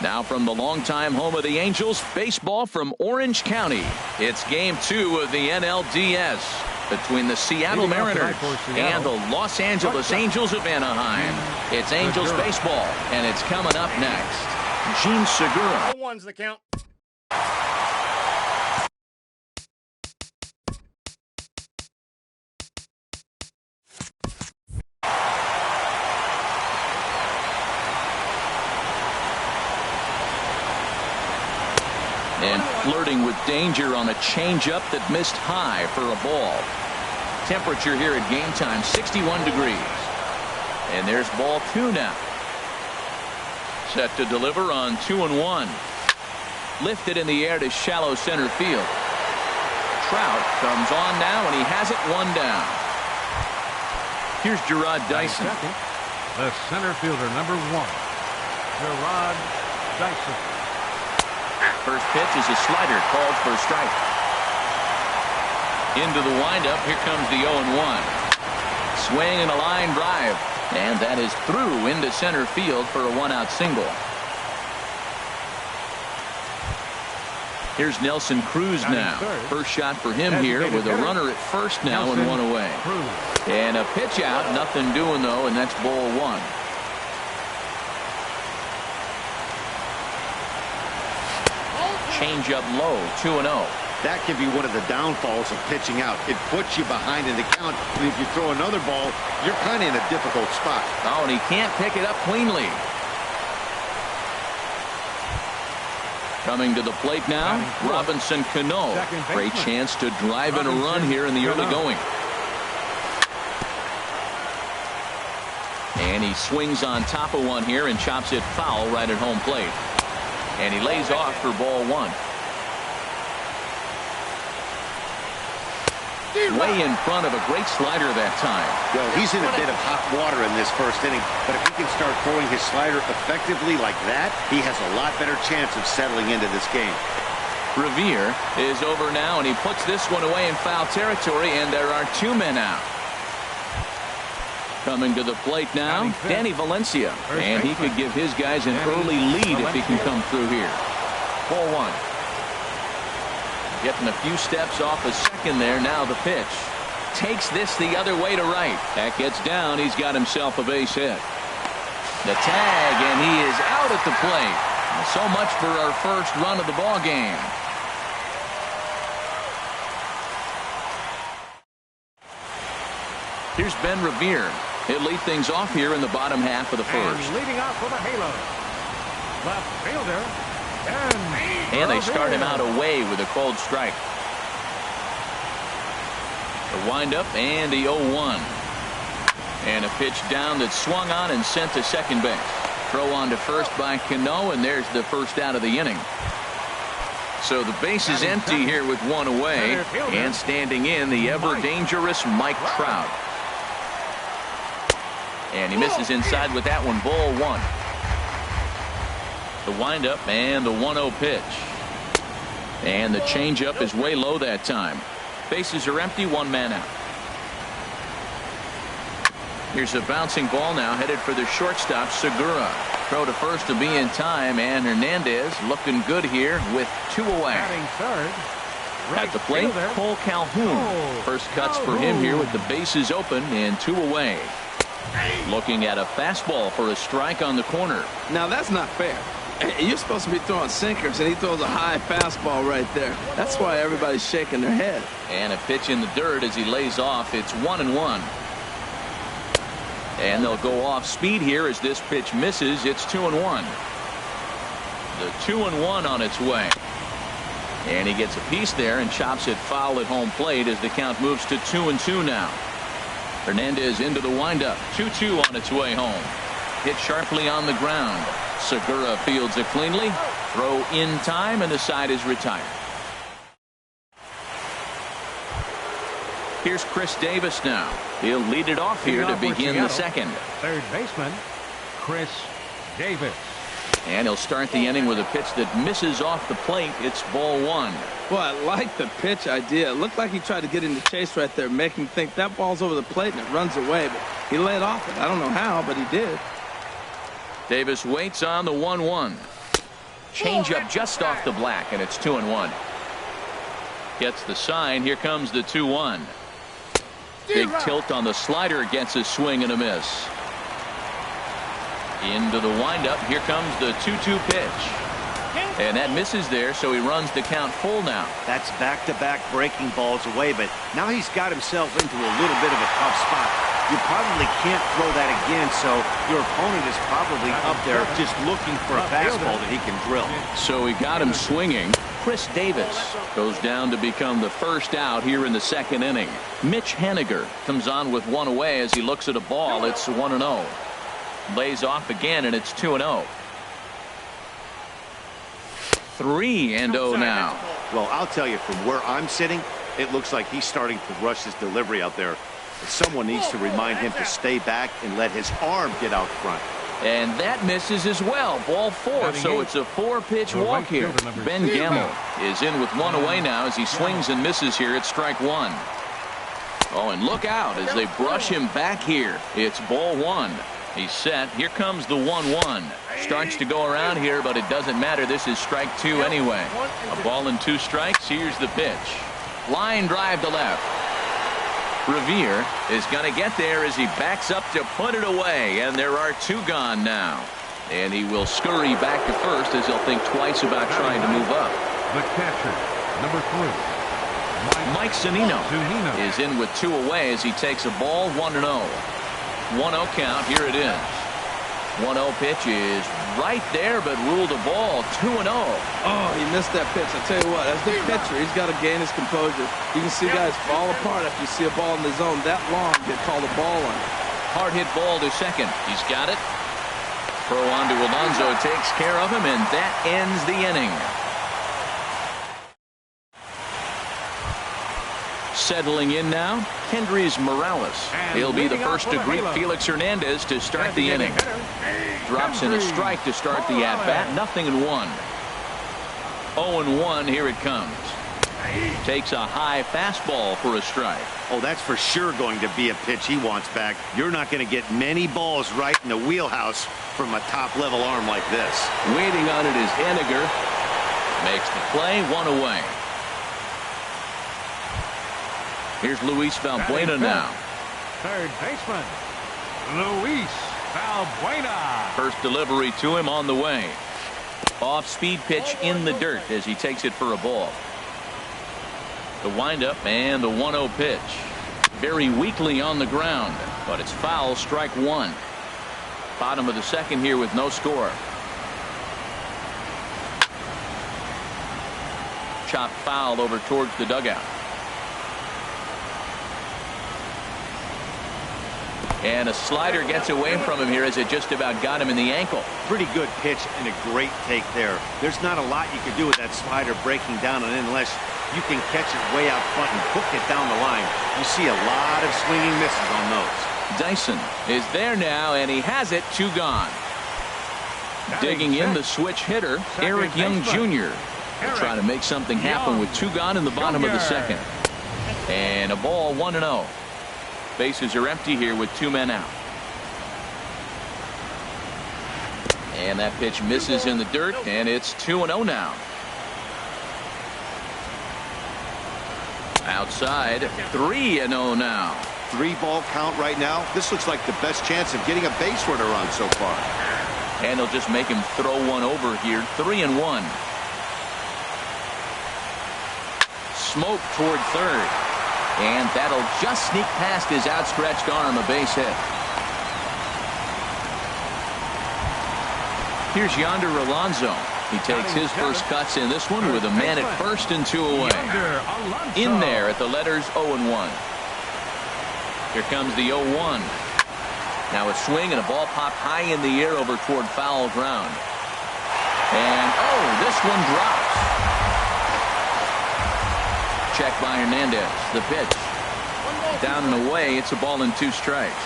Now from the longtime home of the Angels, baseball from Orange County. It's Game 2 of the NLDS between the Seattle Mariners and the Los Angeles Angels of Anaheim. It's Angels baseball, and it's coming up next. Gene Segura. One's the count. And flirting with danger on a changeup that missed high for a ball. Temperature here at game time, 61 degrees. And there's ball 2 now. Set to deliver on 2-1. Lifted in the air to shallow center field. Trout comes on now, and he has it 1 down. Here's Gerard Dyson. The center fielder, number 1, Gerard Dyson. First pitch is a slider called for a strike. Into the windup. Here comes the 0-1. Swing and a line drive. And that is through into center field for a 1-out single. Here's Nelson Cruz now. First shot for him here with a runner at first now and 1 away. And a pitch out. Nothing doing though, and that's ball 1. Change up low, 2-0. That can be one of the downfalls of pitching out. It puts you behind in the count, and if you throw another ball, you're kind of in a difficult spot. Oh, and he can't pick it up cleanly. Coming to the plate now, Robinson Cano. Great chance to drive in a run here in the early going. And he swings on top of one here and chops it foul right at home plate. And he lays off for ball 1. Way in front of a great slider that time. Well, he's in a bit of hot water in this first inning, but if he can start throwing his slider effectively like that, he has a lot better chance of settling into this game. Revere is over now, and he puts this one away in foul territory, and there are 2 men out. Coming to the plate now, Danny Valencia, and he could give his guys an early lead if he can come through here. Ball 1. Getting a few steps off a second there. Now the pitch. Takes this the other way to right. That gets down. He's got himself a base hit. The tag, and he is out at the plate. So much for our first run of the ball game. Here's Ben Revere. He'll lead things off here in the bottom half of the first. And leading off with a halo, left fielder, and they start him out away with a cold strike. The windup and the 0-1. And a pitch down that swung on and sent to second base. Throw on to first by Cano, and there's the first out of the inning. So the base is empty here with 1 away, and standing in the ever-dangerous Mike Trout. And he misses inside with that one. Ball 1. The windup and the 1-0 pitch. And the changeup is way low that time. Bases are empty, 1 man out. Here's a bouncing ball now headed for the shortstop, Segura. Throw to first to be in time, and Hernandez looking good here with 2 away. At the plate, Cole Calhoun. First cuts for him here with the bases open and 2 away. Looking at a fastball for a strike on the corner. Now that's not fair. You're supposed to be throwing sinkers, and he throws a high fastball right there. That's why everybody's shaking their head. And a pitch in the dirt as he lays off. It's 1-1. And they'll go off speed here as this pitch misses. It's 2-1. The 2-1 on its way. And he gets a piece there and chops it foul at home plate as the count moves to 2-2 now. Hernandez into the windup. 2-2 on its way home. Hit sharply on the ground. Segura fields it cleanly. Throw in time, and the side is retired. Here's Chris Davis now. He'll lead it off here to begin the second. Third baseman, Chris Davis. And he'll start the inning with a pitch that misses off the plate. It's ball 1. Well, I like the pitch idea. It looked like he tried to get into chase right there, make him think that ball's over the plate and it runs away. But he laid off it. I don't know how, but he did. Davis waits on the 1-1. Changeup just off the black, and it's 2-1. Gets the sign. Here comes the 2-1. Big tilt on the slider, gets a swing and a miss. Into the windup. Here comes the 2-2 pitch. And that misses there, so he runs the count full now. That's back-to-back breaking balls away, but now he's got himself into a little bit of a tough spot. You probably can't throw that again, so your opponent is probably up there just looking for a fastball that he can drill. So he got him swinging. Chris Davis goes down to become the first out here in the second inning. Mitch Haniger comes on with one away as he looks at a ball. It's 1-0. Lays off again, and it's 2-0. 3-0 now. Well, I'll tell you, from where I'm sitting, it looks like he's starting to rush his delivery out there. Someone needs to remind him to stay back and let his arm get out front. And that misses as well. Ball 4, so it's a 4-pitch walk here. Ben Gamble is in with one away now as he swings and misses here at strike 1. Oh, and look out as they brush him back here. It's ball 1. He's set. Here comes the 1-1. Starts to go around here, but it doesn't matter. This is strike 2 anyway. A ball and 2 strikes. Here's the pitch. Line drive to left. Revere is going to get there as he backs up to put it away, and there are 2 gone now. And he will scurry back to first as he'll think twice about trying to move up. The catcher, number 3. Mike Zunino is in with 2 away as he takes a ball. 1-0. 1-0 count. Here it is. 1-0 pitch is right there, but ruled a ball. 2-0. Oh, he missed that pitch. I tell you what, as the pitcher, he's got to gain his composure. You can see guys fall apart after you see a ball in the zone that long get called a ball on. Hard hit ball to second. He's got it. Throw on to Alonso takes care of him, and that ends the inning. Settling in now, Kendrys Morales. He'll be the first to greet Felix Hernandez to start the inning. Drops in a strike to start the at-bat. 0-1. 0-1. Here it comes. Takes a high fastball for a strike. Oh, that's for sure going to be a pitch he wants back. You're not going to get many balls right in the wheelhouse from a top-level arm like this. Waiting on it is Haniger. Makes the play. 1 away. Here's Luis Valbuena now. Third baseman, Luis Valbuena. First delivery to him on the way. Off-speed pitch in the dirt as he takes it for a ball. The windup and the 1-0 pitch. Very weakly on the ground, but it's foul. Strike 1. Bottom of the second here with no score. Chopped foul over towards the dugout. And a slider gets away from him here as it just about got him in the ankle. Pretty good pitch and a great take there. There's not a lot you can do with that slider breaking down on it unless you can catch it way out front and hook it down the line. You see a lot of swinging misses on those. Dyson is there now, and he has it. 2 gone. Digging in the switch hitter, Eric Young Jr. will try to make something happen with 2 gone in the bottom of the second. And a ball. 1-0. Bases are empty here with 2 men out. And that pitch misses in the dirt, and it's 2-0 now. Outside, 3-0 now. 3-ball count right now. This looks like the best chance of getting a base runner on so far. And he'll just make him throw one over here. 3-1. Smoke toward third. And that'll just sneak past his outstretched arm, a base hit. Here's Yonder Alonso. He takes his first cuts in this one with a man at first and 2 away. In there at the letters 0-1. Here comes the 0-1. Now a swing and a ball popped high in the air over toward foul ground. And this one drops. Check by Hernandez. The pitch. Down and away. It's a ball and 2 strikes.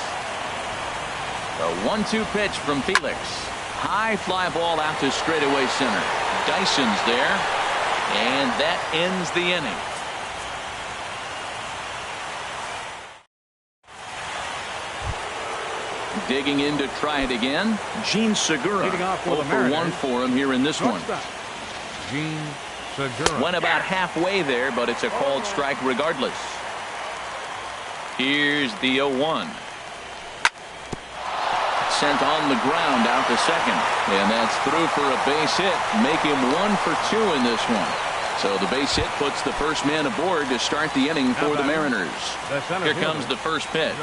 A 1-2 pitch from Felix. High fly ball out to straightaway center. Dyson's there. And that ends the inning. Digging in to try it again. Gene Segura. 0 for 1 for him here in this one. Went about halfway there, but it's a called strike regardless. Here's the 0-1. Sent on the ground out to second. And that's through for a base hit. Make him 1 for 2 in this one. So the base hit puts the first man aboard to start the inning for the Mariners. Here comes the first pitch.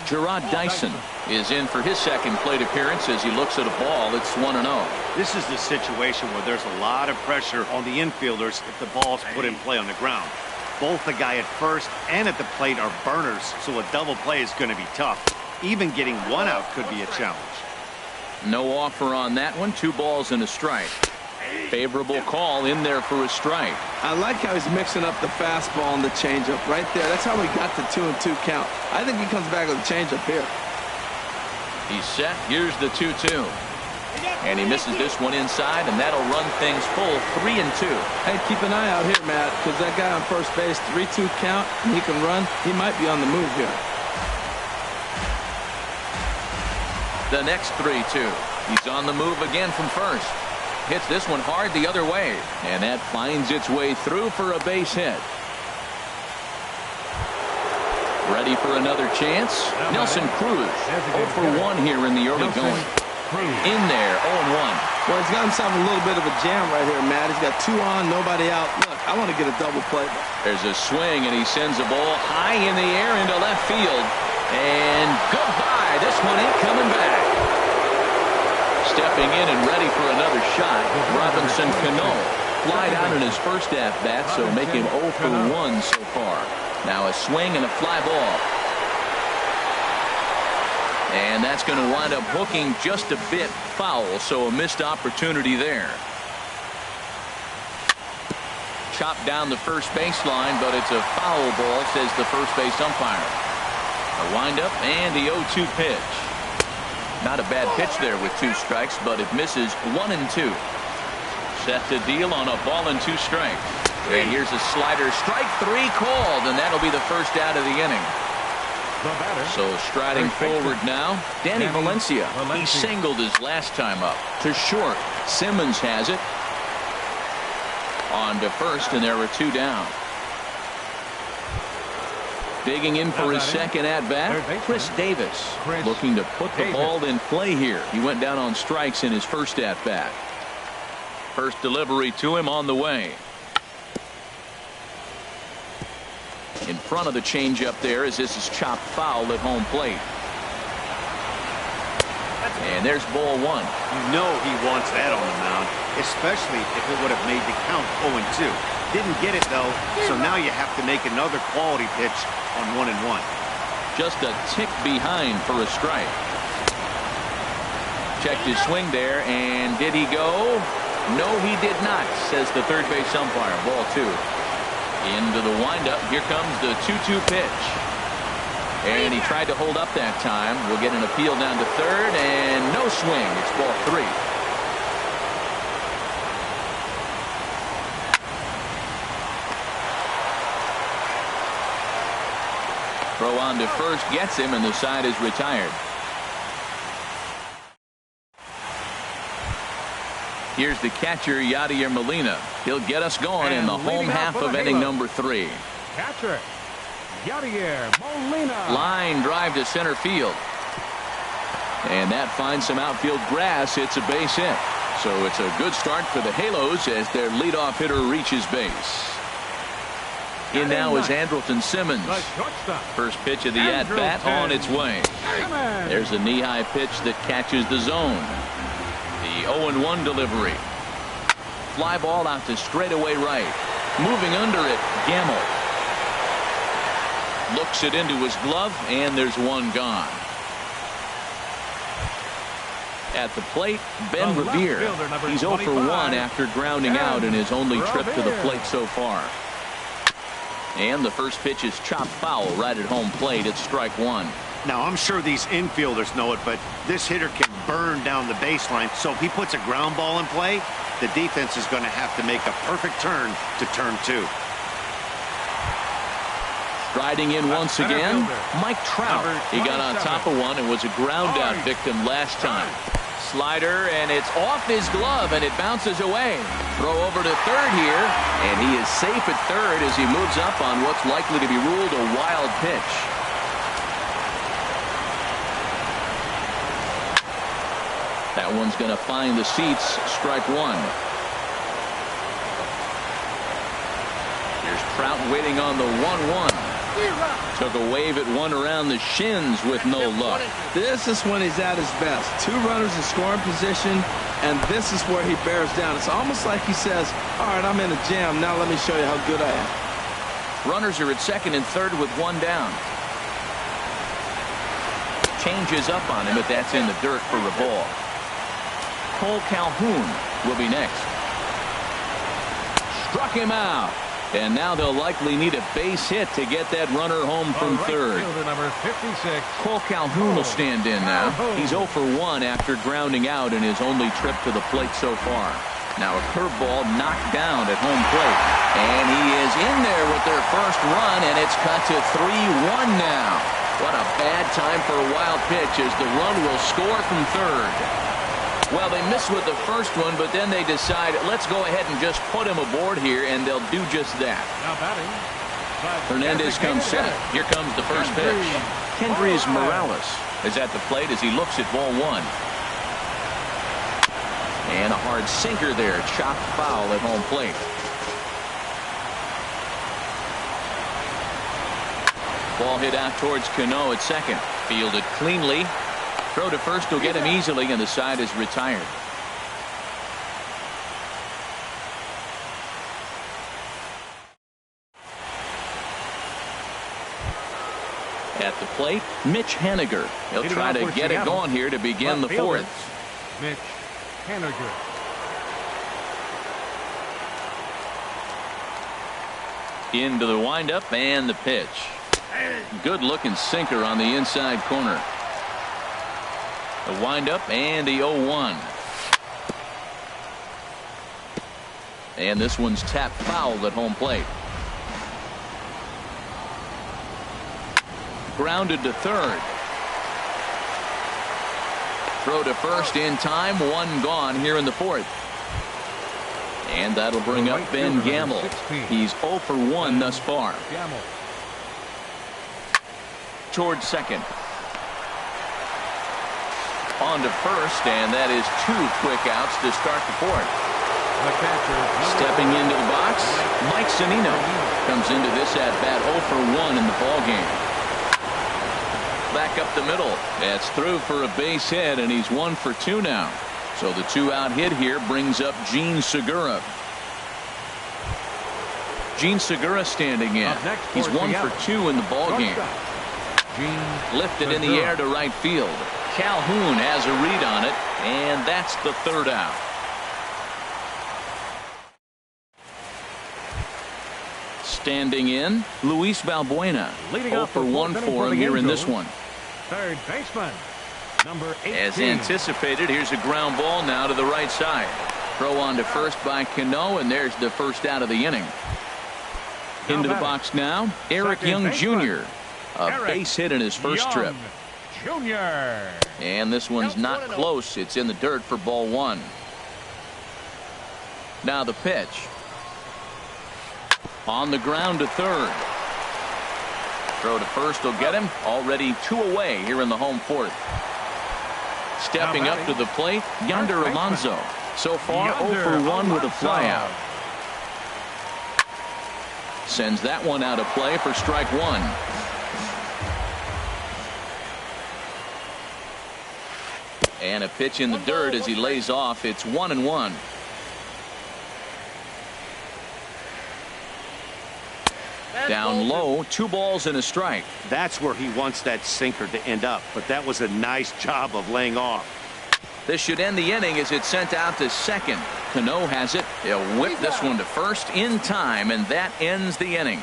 Gerard Dyson is in for his second plate appearance as he looks at a ball. It's 1-0. This is the situation where there's a lot of pressure on the infielders if the ball's put in play on the ground. Both the guy at first and at the plate are burners, so a double play is going to be tough. Even getting one out could be a challenge. No offer on that one. 2 balls and a strike. Favorable call in there for a strike. I like how he's mixing up the fastball and the changeup right there. That's how we got the 2-2 count. I think he comes back with a changeup here. He's set. Here's the 2-2. And he misses this one inside, and that'll run things full 3-2. Hey, keep an eye out here, Matt, because that guy on first base, 3-2 count, and he can run. He might be on the move here. The next 3-2. He's on the move again from first. Hits this one hard the other way, and that finds its way through for a base hit. Ready for another chance. Nelson Cruz 0 for 1 here in the early going. In there, 0-1. Well, he's got himself a little bit of a jam right here, Matt. He's got 2 on, nobody out. Look, I want to get a double play. There's a swing, and he sends a ball high in the air into left field. And goodbye. This one ain't coming back. Stepping in and ready for another shot, Robinson Cano. Flied out in his first at-bat, so make him 0 for 1 so far. Now a swing and a fly ball. And that's going to wind up hooking just a bit foul, so a missed opportunity there. Chopped down the first baseline, but it's a foul ball, says the first base umpire. A windup and the 0-2 pitch. Not a bad pitch there with 2 strikes, but it misses 1 and 2. Set to deal on a ball and 2 strikes. And here's a slider. Strike 3 called, and that'll be the first out of the inning. So striding forward now, Danny Valencia. He singled his last time up to short. Simmons has it. On to first, and there are 2 down. Digging in for his second at-bat, Chris Davis, looking to put the ball in play here. He went down on strikes in his first at-bat. First delivery to him on the way. In front of the changeup there as this is chopped foul at home plate. And there's ball 1. You know he wants that on the mound, especially if it would have made the count 0-2. Didn't get it, though, so now you have to make another quality pitch on 1-1. Just a tick behind for a strike. Checked his swing there, and did he go? No, he did not, says the third base umpire. Ball 2. Into the windup. Here comes the 2-2 pitch. And he tried to hold up that time. We'll get an appeal down to third, and no swing. It's ball 3. Throw on to first gets him, and the side is retired. Here's the catcher, Yadier Molina. He'll get us going in the home half of inning number 3. Catcher, Yadier Molina. Line drive to center field. And that finds some outfield grass. It's a base hit. So it's a good start for the Halos as their leadoff hitter reaches base. In now is Andrelton Simmons. First pitch of the at-bat on its way. There's a knee-high pitch that catches the zone. The 0-1 delivery. Fly ball out to straightaway right. Moving under it, Gamble. Looks it into his glove, and there's 1 gone. At the plate, Ben Revere. He's 0 for 1 after grounding out in his only trip to the plate so far. And the first pitch is chopped foul right at home plate. It's strike 1. Now, I'm sure these infielders know it, but this hitter can burn down the baseline. So if he puts a ground ball in play, the defense is going to have to make a perfect turn to turn 2. Striding in once again, Mike Trout. He got on top of one and was a ground out victim last time. Slider, and it's off his glove, and it bounces away. Throw over to third here, and he is safe at third as he moves up on what's likely to be ruled a wild pitch. That one's going to find the seats. Strike one. Here's Trout waiting on the 1-1. Took a wave at one around the shins with no luck. This is when he's at his best. Two runners in scoring position, and this is where he bears down. It's almost like he says, all right, I'm in a jam. Now let me show you how good I am. Runners are at second and third with one down. Changes up on him, but that's in the dirt for a ball. Cole Calhoun will be next. Struck him out. And now they'll likely need a base hit to get that runner home from third. Number 56. Cole Calhoun will stand in now. He's 0 for 1 after grounding out in his only trip to the plate so far. Now a curveball knocked down at home plate. And he is in there with their first run, and it's cut to 3-1 now. What a bad time for a wild pitch as the run will score from third. Well, they missed with the first one, but then they decide, let's go ahead and just put him aboard here, and they'll do just that. Now batting. Hernandez comes set. Here comes the first pitch. Kendrys Morales is at the plate as he looks at ball one. And a hard sinker there, chopped foul at home plate. Ball hit out towards Cano at second. Fielded cleanly. Throw to first will get him easily, and the side is retired. At the plate, Mitch Haniger. He'll try to get it going here to begin the fourth. Mitch Haniger. Into the windup and the pitch. Good looking sinker on the inside corner. The windup and the 0-1. And this one's tapped foul at home plate. Grounded to third. Throw to first in time. One gone here in the fourth. And that'll bring up Ben Gamble. He's 0 for 1 thus far. Towards second. On to first, and that is 2 quick outs to start the fourth. Stepping into the box, Mike Zunino comes into this at-bat 0 for 1 in the ballgame. Back up the middle. That's through for a base hit, and he's 1 for 2 now. So the 2-out hit here brings up Gene Segura. Gene Segura standing in. He's 1 for 2 in the ballgame. Lifted in the air to right field. Calhoun has a read on it, and that's the third out. Standing in, Luis Valbuena. 0 for 1 for him here in this one. Third baseman, number 18. As anticipated, here's a ground ball now to the right side. Throw on to first by Cano, and there's the first out of the inning. Into the box now, Eric Young Jr. A base hit in his first trip. Junior. And this one's not close. It's in the dirt for ball one. Now the pitch. On the ground to third. Throw to first will get him. Already 2 away here in the home fourth. Stepping up to the plate, Yonder Alonso. So far 0 for 1 with a flyout. Sends that one out of play for strike one. And a pitch in the dirt as he lays off. It's 1-1. Down low, 2 balls and a strike. That's where he wants that sinker to end up, but that was a nice job of laying off. This should end the inning as it's sent out to second. Cano has it. He'll whip this one to first in time, and that ends the inning.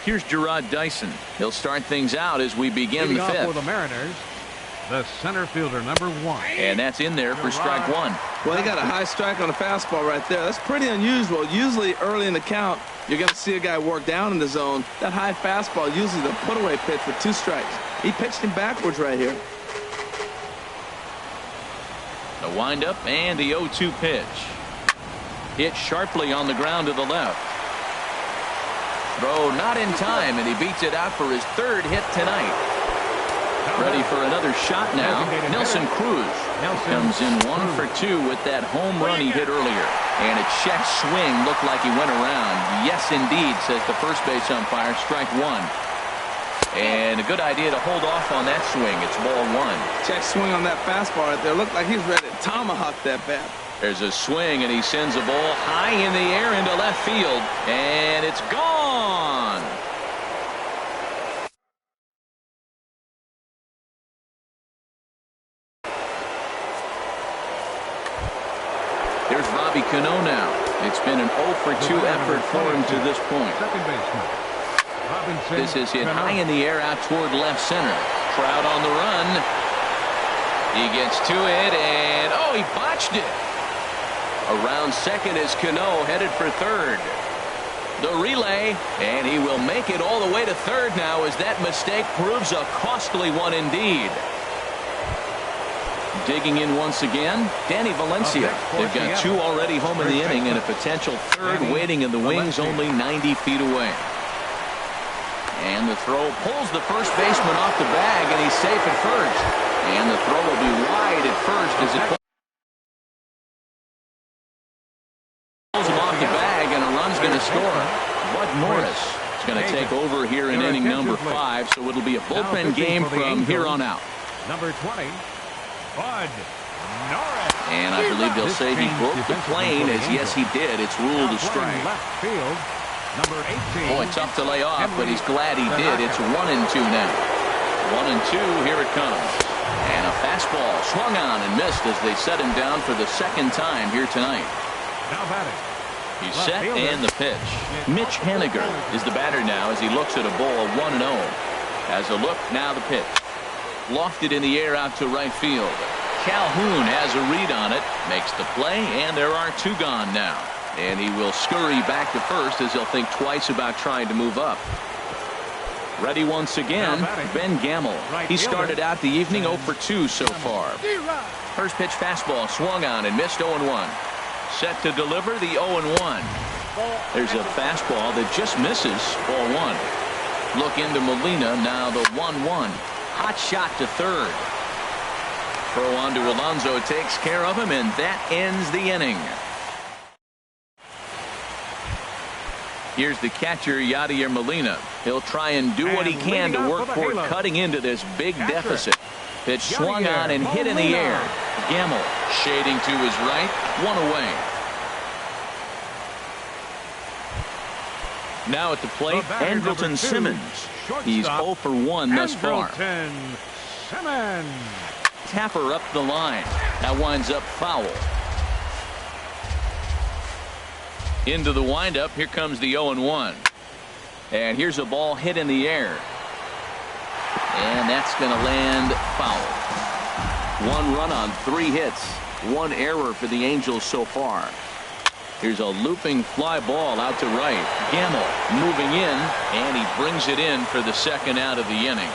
Here's Gerard Dyson. He'll start things out as we begin the fifth. For the Mariners, The center fielder, number 1. And that's in there for strike one. Well, he got a high strike on a fastball right there. That's pretty unusual. Usually early in the count, you're going to see a guy work down in the zone. That high fastball, usually the put-away pitch for 2 strikes. He pitched him backwards right here. The windup and the 0-2 pitch. Hit sharply on the ground to the left. Throw not in time, and he beats it out for his 3rd hit tonight. Ready for another shot now. Nelson Cruz comes in 1 for 2 with that home run he hit earlier. And a check swing looked like he went around. Yes, indeed, says the first base umpire. Strike one. And a good idea to hold off on that swing. It's ball 1. Check swing on that fastball right there. Looked like he's ready to tomahawk that bat. There's a swing, and he sends a ball high in the air into left field. And it's gone. Here's Robbie Cano now. It's been an 0 for 2 effort for him to this point. Second baseman. Robinson. This is hit high in the air out toward left center. Trout on the run. He gets to it, and oh, he botched it. Around second is Cano, headed for third. The relay, and he will make it all the way to third now as that mistake proves a costly one indeed. Digging in once again, Danny Valencia. They've got 2 already home in the inning and a potential 3rd waiting in the wings only 90 feet away. And the throw pulls the first baseman off the bag, and he's safe at first. And the throw will be wide at first as it pulls him off the bag, and a run's going to score. Bud Norris is going to take over here in inning number 5, so it'll be a bullpen game from here on out. Number 20. Bud Norris. And I believe they'll say he broke the plane, as yes he did. It's ruled a strike. Left field. Number 18. Boy, tough to lay off, but he's glad he did. It's 1-2 now. 1-2, here it comes. And a fastball swung on and missed as they set him down for the 2nd time here tonight. Now batting. He's set and the pitch. Mitch Haniger is the batter now as he looks at a ball 1-0. Has a look, now the pitch. Lofted in the air out to right field. Calhoun has a read on it, makes the play, and there are 2 gone now. And he will scurry back to first as he'll think twice about trying to move up. Ready once again, Ben Gamble. He started out the evening 0 for 2 so far. First pitch fastball swung on and missed 0-1. Set to deliver the 0-1. There's a fastball that just misses ball 1. Look into Molina, now the 1-1. Hot shot to third. Throw on to Alonso takes care of him, and that ends the inning. Here's the catcher, Yadier Molina. He'll try and do what he can to work toward cutting into this big deficit. Pitch swung on and hit in the air. Gamble shading to his right, 1 away. Now at the plate, Andrelton Simmons. He's 0 for 1 thus far. Simmons. Tapper up the line. That winds up foul. Into the windup. Here comes the 0-1. And here's a ball hit in the air. And that's going to land foul. 1 run on 3 hits. 1 error for the Angels so far. Here's a looping fly ball out to right. Gamble moving in, and he brings it in for the 2nd out of the inning.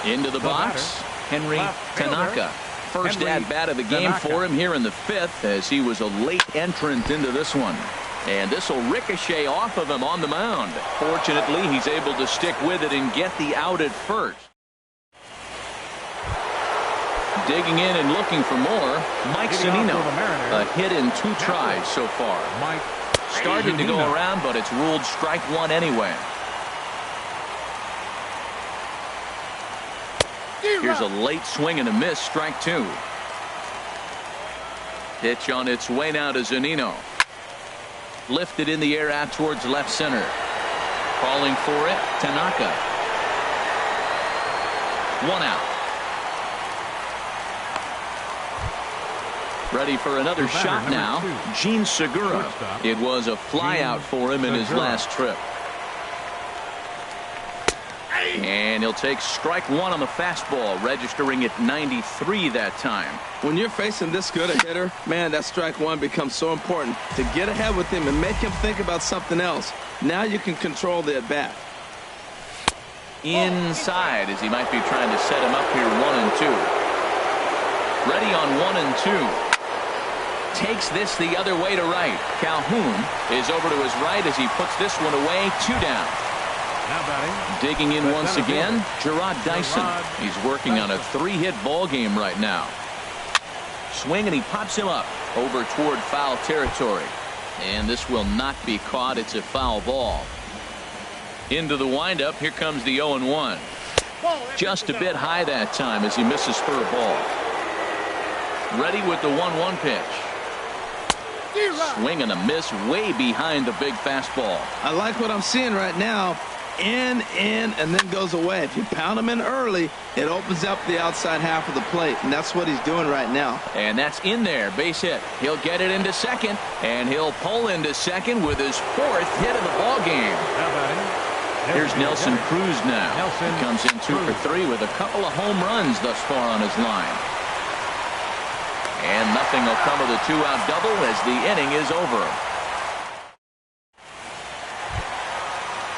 Into the box, Henry Tanaka. First at-bat of the game for him here in the 5th, as he was a late entrant into this one. And this will ricochet off of him on the mound. Fortunately, he's able to stick with it and get the out at first. Digging in and looking for more, Mike Zunino. A hit in 2 tries so far. Started to go around, but it's ruled strike 1 anyway. Here's a late swing and a miss, strike 2. Pitch on its way now to Zunino. Lifted in the air out towards left center. Calling for it, Tanaka. 1 out. Ready for another shot now, Gene Segura. It was a flyout for him in his last trip. And And he'll take strike one on the fastball, registering at 93 that time. When you're facing this good a hitter, man, that strike one becomes so important to get ahead with him and make him think about something else. Now you can control the at-bat. Inside, as he might be trying to set him up here, 1-2. Ready on 1-2. Takes this the other way to right. Calhoun is over to his right as he puts this one away. 2 down. Now batting. Digging in once again, Gerard Dyson. He's working on a 3-hit ball game right now. Swing, and he pops him up over toward foul territory. And this will not be caught. It's a foul ball. Into the windup. Here comes the 0-1. Just a bit high that time as he misses for a ball. Ready with the 1-1 pitch. Swing and a miss way behind the big fastball. I like what I'm seeing right now. In, and then goes away. If you pound him in early, it opens up the outside half of the plate, and that's what he's doing right now. And that's in there. Base hit. He'll get it into second, and he'll pull into second with his 4th hit of the ball game. Now batting. Here's Nelson Cruz now. He comes in 2 for 3 with a couple of home runs thus far on his line. And nothing will come of the 2-out double as the inning is over.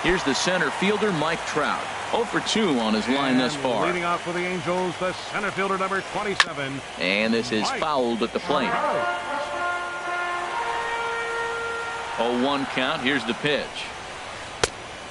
Here's the center fielder, Mike Trout. 0 for 2 on his line thus far. Leading off for the Angels, the center fielder, number 27. And this is fouled at the plate. 0-1 count. Here's the pitch.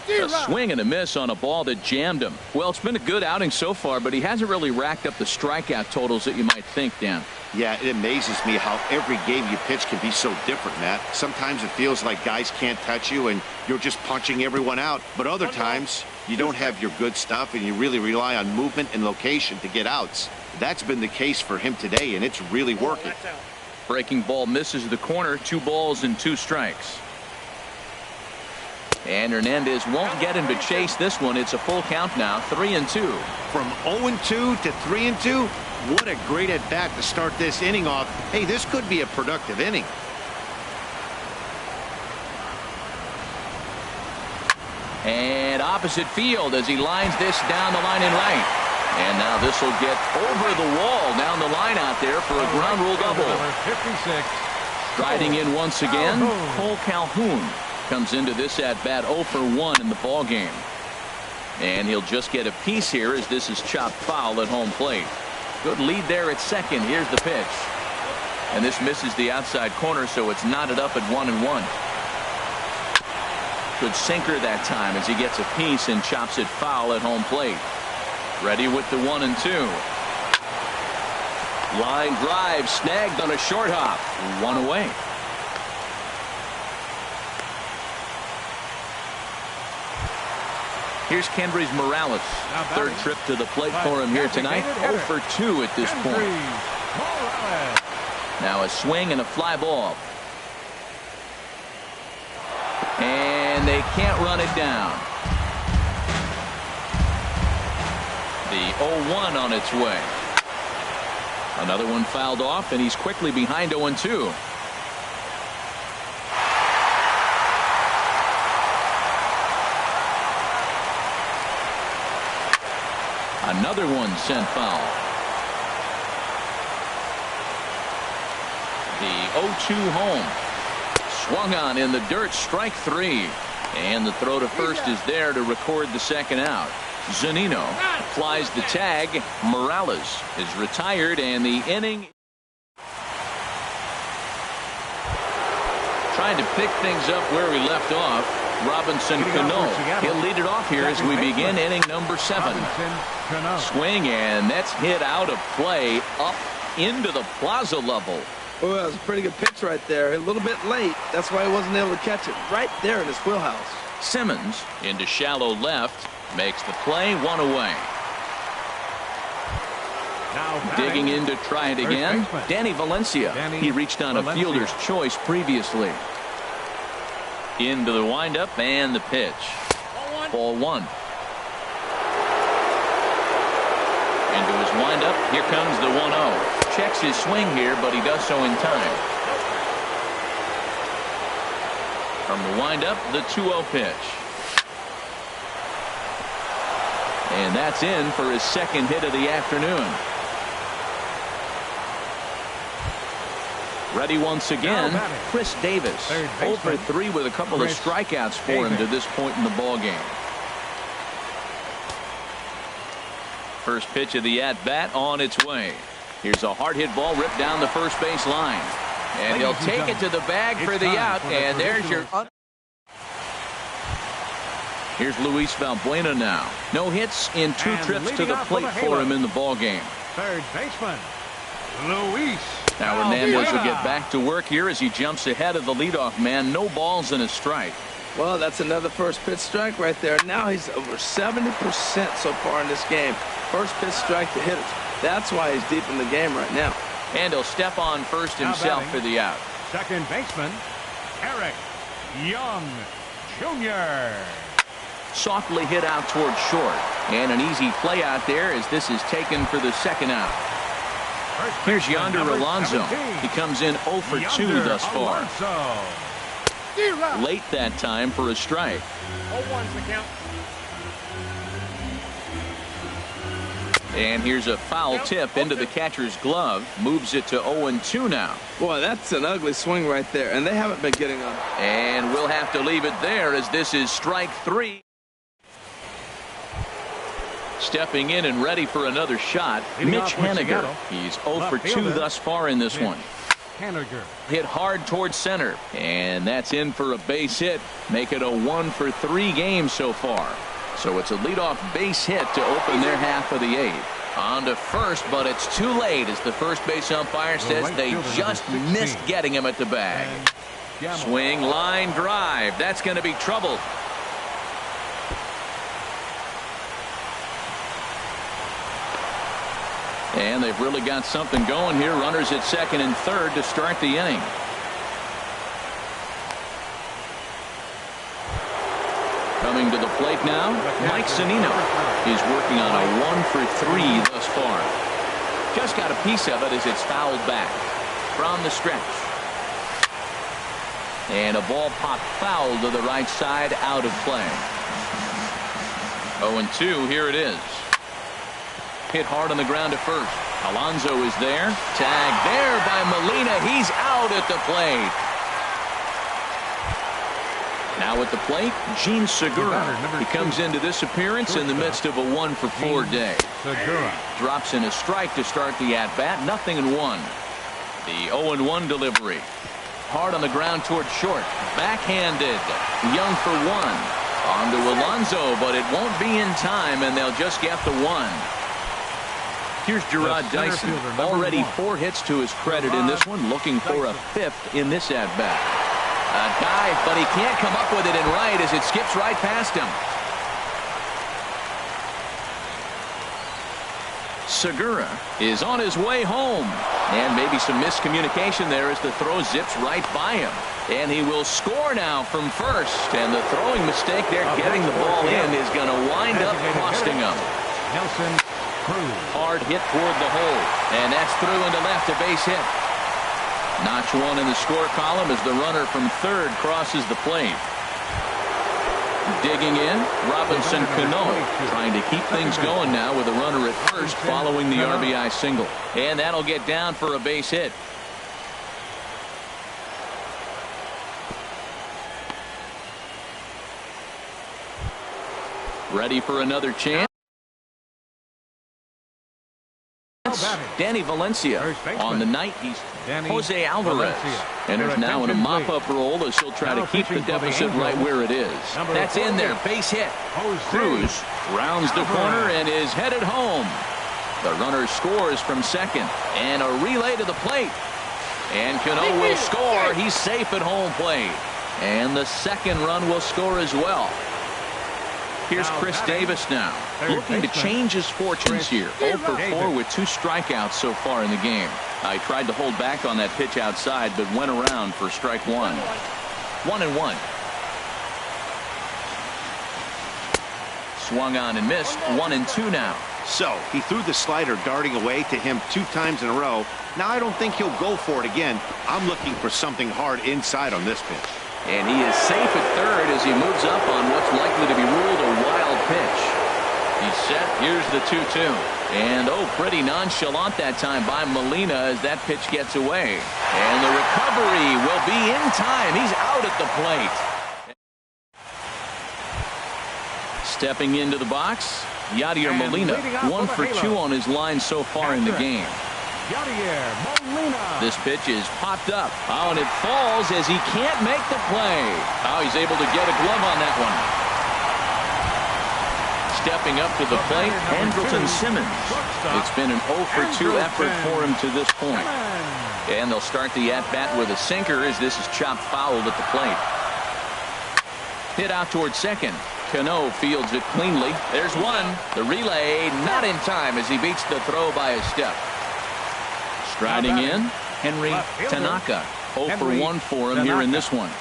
A swing and a miss on a ball that jammed him. Well, it's been a good outing so far, but he hasn't really racked up the strikeout totals that you might think, Dan. Yeah, it amazes me how every game you pitch can be so different, Matt. Sometimes it feels like guys can't touch you and you're just punching everyone out. But other times, you don't have your good stuff and you really rely on movement and location to get outs. That's been the case for him today, and it's really working. Breaking ball misses the corner. 2 balls and 2 strikes. And Hernandez won't get him to chase this one. It's a full count now, 3-2. From 0-2 to 3-2, what a great at-bat to start this inning off. Hey, this could be a productive inning. And opposite field as he lines this down the line in right. And now this will get over the wall down the line out there for a ground rule double. Number 56. Striding in once again, Cole Calhoun comes into this at-bat 0 for 1 in the ball game. And he'll just get a piece here as this is chopped foul at home plate. Good lead there at second. Here's the pitch. And this misses the outside corner, so it's knotted up at 1-1. Good sinker that time as he gets a piece and chops it foul at home plate. Ready with the 1-2. Line drive snagged on a short hop. 1 away. Here's Kendrys Morales. 3rd trip to the plate for him here tonight. 0 for 2 at this point. Now a swing and a fly ball. And they can't run it down. The 0-1 on its way. Another one fouled off, and he's quickly behind 0-2. Another one sent foul. The 0-2 home. Swung on in the dirt, strike 3. And the throw to first is there to record the second out. Zunino flies the tag. Morales is retired, and the inning. Trying to pick things up where we left off. Robinson Cano. He'll lead it off here as we begin inning number 7. Swing, and that's hit out of play up into the plaza level. Oh, that was a pretty good pitch right there. A little bit late. That's why he wasn't able to catch it right there in his wheelhouse. Simmons into shallow left. Makes the play, 1 away. Now digging in to try it again. Danny Valencia. He reached on a fielder's choice previously. Into the windup and the pitch. Ball 1. Into his windup. Here comes the 1-0. Checks his swing here, but he does so in time. From the windup, the 2-0 pitch. And that's in for his second hit of the afternoon. Ready once again, Chris Davis. 0 for 3 with a couple of strikeouts for him to this point in the ball game. First pitch of the at-bat on its way. Here's a hard hit ball ripped down the first base line. And he'll take it to the bag for the out. And there's your... Here's Luis Valbuena now. No hits in 2 trips to the plate for him in the ball game. Third baseman, Luis. Now Hernandez will get back to work here as he jumps ahead of the leadoff man. No balls and a strike. Well, that's another first pitch strike right there. Now he's over 70% so far in this game. First pitch strike to hitters. That's why he's deep in the game right now. And he'll step on first himself for the out. Second baseman, Eric Young Jr. Softly hit out towards short. And an easy play out there as this is taken for the second out. Here's Yonder Alonso. He comes in 0 for 2 thus far. Late that time for a strike. 0-1's the count. And here's a foul tip into the catcher's glove. Moves it to 0-2 now. Boy, that's an ugly swing right there. And they haven't been getting on. And we'll have to leave it there as this is strike 3. Stepping in and ready for another shot, Mitch Haniger. He's 0 for 2 thus far in this one. Haniger hit hard towards center, and that's in for a base hit. Make it a 1 for 3 game so far. So it's a leadoff base hit to open their half of the 8th. On to first, but it's too late as the first base umpire says they just missed getting him at the bag. Swing, line drive. That's going to be trouble. And they've really got something going here. Runners at second and third to start the inning. Coming to the plate now, Mike Zunino. He's working on a 1 for 3 thus far. Just got a piece of it as it's fouled back from the stretch. And a ball popped foul to the right side, out of play. 0-2, here it is. Hit hard on the ground to first. Alonso is there. Tag there by Molina. He's out at the plate. Now at the plate, Gene Segura. He comes into this appearance in the midst of a 1 for 4 day. Drops in a strike to start the at-bat. 0-1. The 0-1 delivery. Hard on the ground towards short. Backhanded. Young for 1. On to Alonso, but it won't be in time, and they'll just get the 1. Here's Gerard Dyson. Already 4 hits to his credit in this one. Looking for a 5th in this at-bat. A dive, but he can't come up with it in right as it skips right past him. Segura is on his way home. And maybe some miscommunication there as the throw zips right by him. And he will score now from first. And the throwing mistake there getting the ball in is going to wind up costing him. Nelson Cruz. Hard hit toward the hole. And that's through into left, a base hit. Notch 1 in the score column as the runner from third crosses the plate. Digging in, Robinson Cano, trying to keep things going now with a runner at first following the RBI single. And that'll get down for a base hit. Ready for another chance. Danny Valencia. On the night, he's Jose Alvarez. And there's now in a mop-up role as he'll try to keep the deficit right where it is. That's in there. Base hit. Cruz rounds the corner and is headed home. The runner scores from second. And a relay to the plate. And Cano will score. He's safe at home plate. And the second run will score as well. Here's Chris Davis now, looking to change his fortunes here. 0 for 4 with 2 strikeouts so far in the game. I tried to hold back on that pitch outside, but went around for strike 1. 1-1. Swung on and missed. 1-2 now. So he threw the slider darting away to him 2 times in a row. Now I don't think he'll go for it again. I'm looking for something hard inside on this pitch. And he is safe at third as he moves up on what's likely to be ruled a wild pitch. He's set. Here's the 2-2. And, pretty nonchalant that time by Molina as that pitch gets away. And the recovery will be in time. He's out at the plate. Stepping into the box, Yadier Molina, 1 for 2 on his line so far in the game. This pitch is popped up. And it falls as he can't make the play. He's able to get a glove on that one. Stepping up to the plate, Andrelton Simmons. It's been an 0 for 2 effort for him to this point. And they'll start the at-bat with a sinker as this is chopped fouled at the plate. Hit out towards second. Cano fields it cleanly. There's one. The relay not in time as he beats the throw by a step. Striding in, Henry Tanaka. 0 for 1 for him here in this one.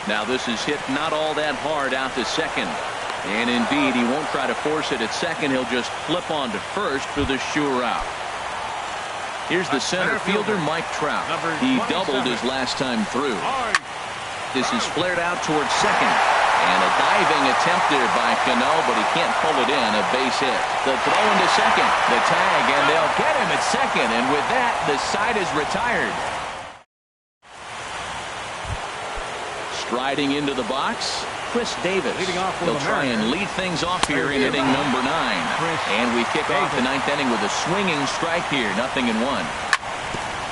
Now this is hit not all that hard out to second. And indeed, he won't try to force it at second. He'll just flip on to first for the sure out. Here's the center fielder, Mike Trout. He doubled his last time through. This is flared out towards second. And a diving attempt there by Cano, but he can't pull it in. A base hit. The throw into second. The tag, and they'll get him at second. And with that, the side is retired. Striding into the box, Chris Davis. He'll try and lead things off here in inning number 9. And we kick off the 9th inning with a swinging strike here. 0-1.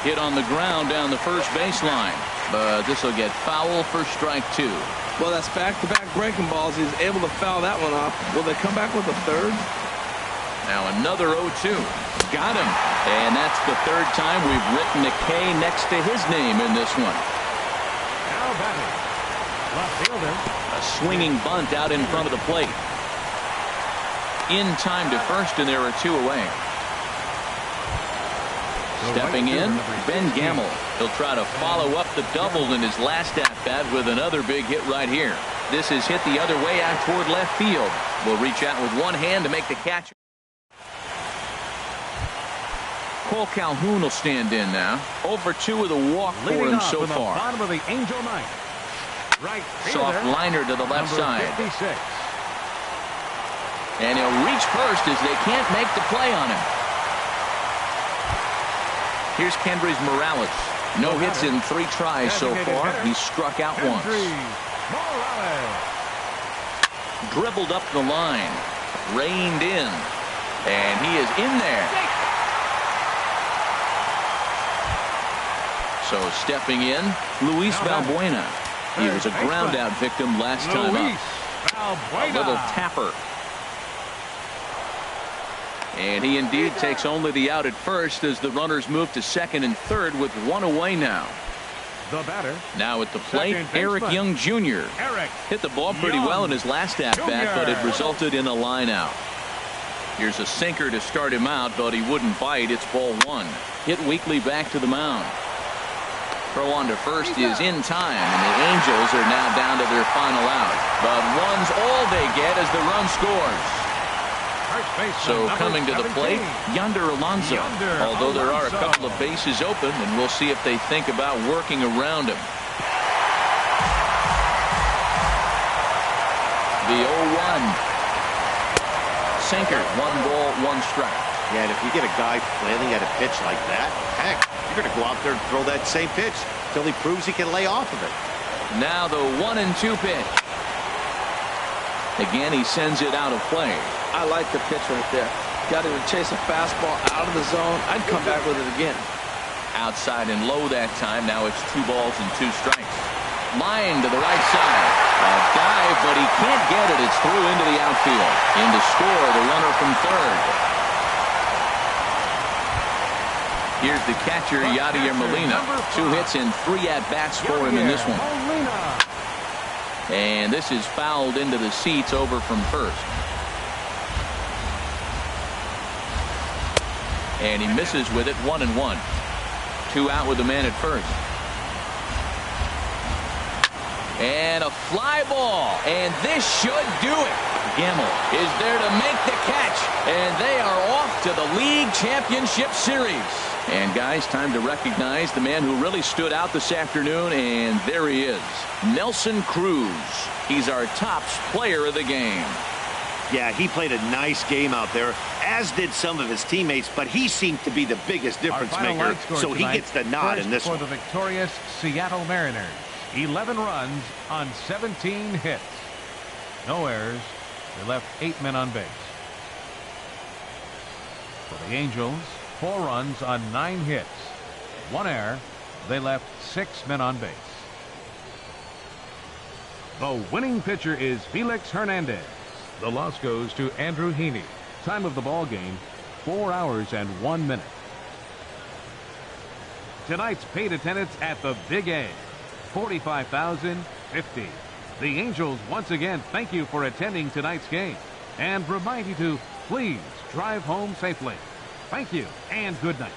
Hit on the ground down the first baseline. But this will get foul for strike 2. Well, that's back-to-back breaking balls. He's able to foul that one off. Will they come back with a third? Now another 0-2. Got him. And that's the 3rd time we've written a K next to his name in this one. Now batting. Left fielder. A swinging bunt out in front of the plate. In time to first, and there are 2 away. Stepping in, Ben Gamble. He'll try to follow up the double in his last at-bat with another big hit right here. This is hit the other way out toward left field. Will reach out with one hand to make the catch. Cole Calhoun will stand in now. 0 for 2 with a walk for him so far. Bottom of the Angel ninth. Right Soft fielder, liner to the left side. 56. And he'll reach first as they can't make the play on him. Here's Kendrys Morales. No hits in 3 tries so far. He's struck out once. Dribbled up the line. Reined in. And he is in there. So stepping in, Luis Valbuena. He was a ground-out victim last time up. A little tapper. And he indeed takes only the out at first as the runners move to second and third with 1 away now. The batter. Now at the plate, Eric Young Jr. Hit the ball pretty well in his last at-bat, but it resulted in a line out. Here's a sinker to start him out, but he wouldn't bite. It's ball 1. Hit weakly back to the mound. Throw on to first is in time, and the Angels are now down to their final out. But one's all they get as the run scores. So coming to the plate, Yonder Alonso. Although there are a couple of bases open, and we'll see if they think about working around him. The 0-1. Sinker, 1 ball, 1 strike. Yeah, and if you get a guy flailing at a pitch like that, heck, you're going to go out there and throw that same pitch until he proves he can lay off of it. Now the 1-2 pitch. Again, he sends it out of play. I like the pitch right there. Got him to chase a fastball out of the zone. I'd come back with it again. Outside and low that time. Now it's 2 balls and 2 strikes. Line to the right side. A dive, but he can't get it. It's through into the outfield. In to score, the runner from third. Here's the catcher, Yadier Molina. 2 hits and 3 at-bats for him in this one. And this is fouled into the seats over from first. And he misses with it, 1-1. 2 out with the man at first. And a fly ball. And this should do it. Gamble is there to make the catch. And they are off to the League Championship Series. And guys, time to recognize the man who really stood out this afternoon. And there he is. Nelson Cruz. He's our tops player of the game. Yeah, he played a nice game out there, as did some of his teammates, but he seemed to be the biggest difference maker, so he gets the nod in this for one. the victorious Seattle Mariners. 11 runs on 17 hits. No errors. They left 8 men on base. For the Angels, 4 runs on 9 hits. 1 error. They left 6 men on base. The winning pitcher is Felix Hernandez. The loss goes to Andrew Heaney. Time of the ball game, 4 hours and 1 minute. Tonight's paid attendance at the Big A, 45,050. The Angels once again thank you for attending tonight's game and remind you to please drive home safely. Thank you and good night.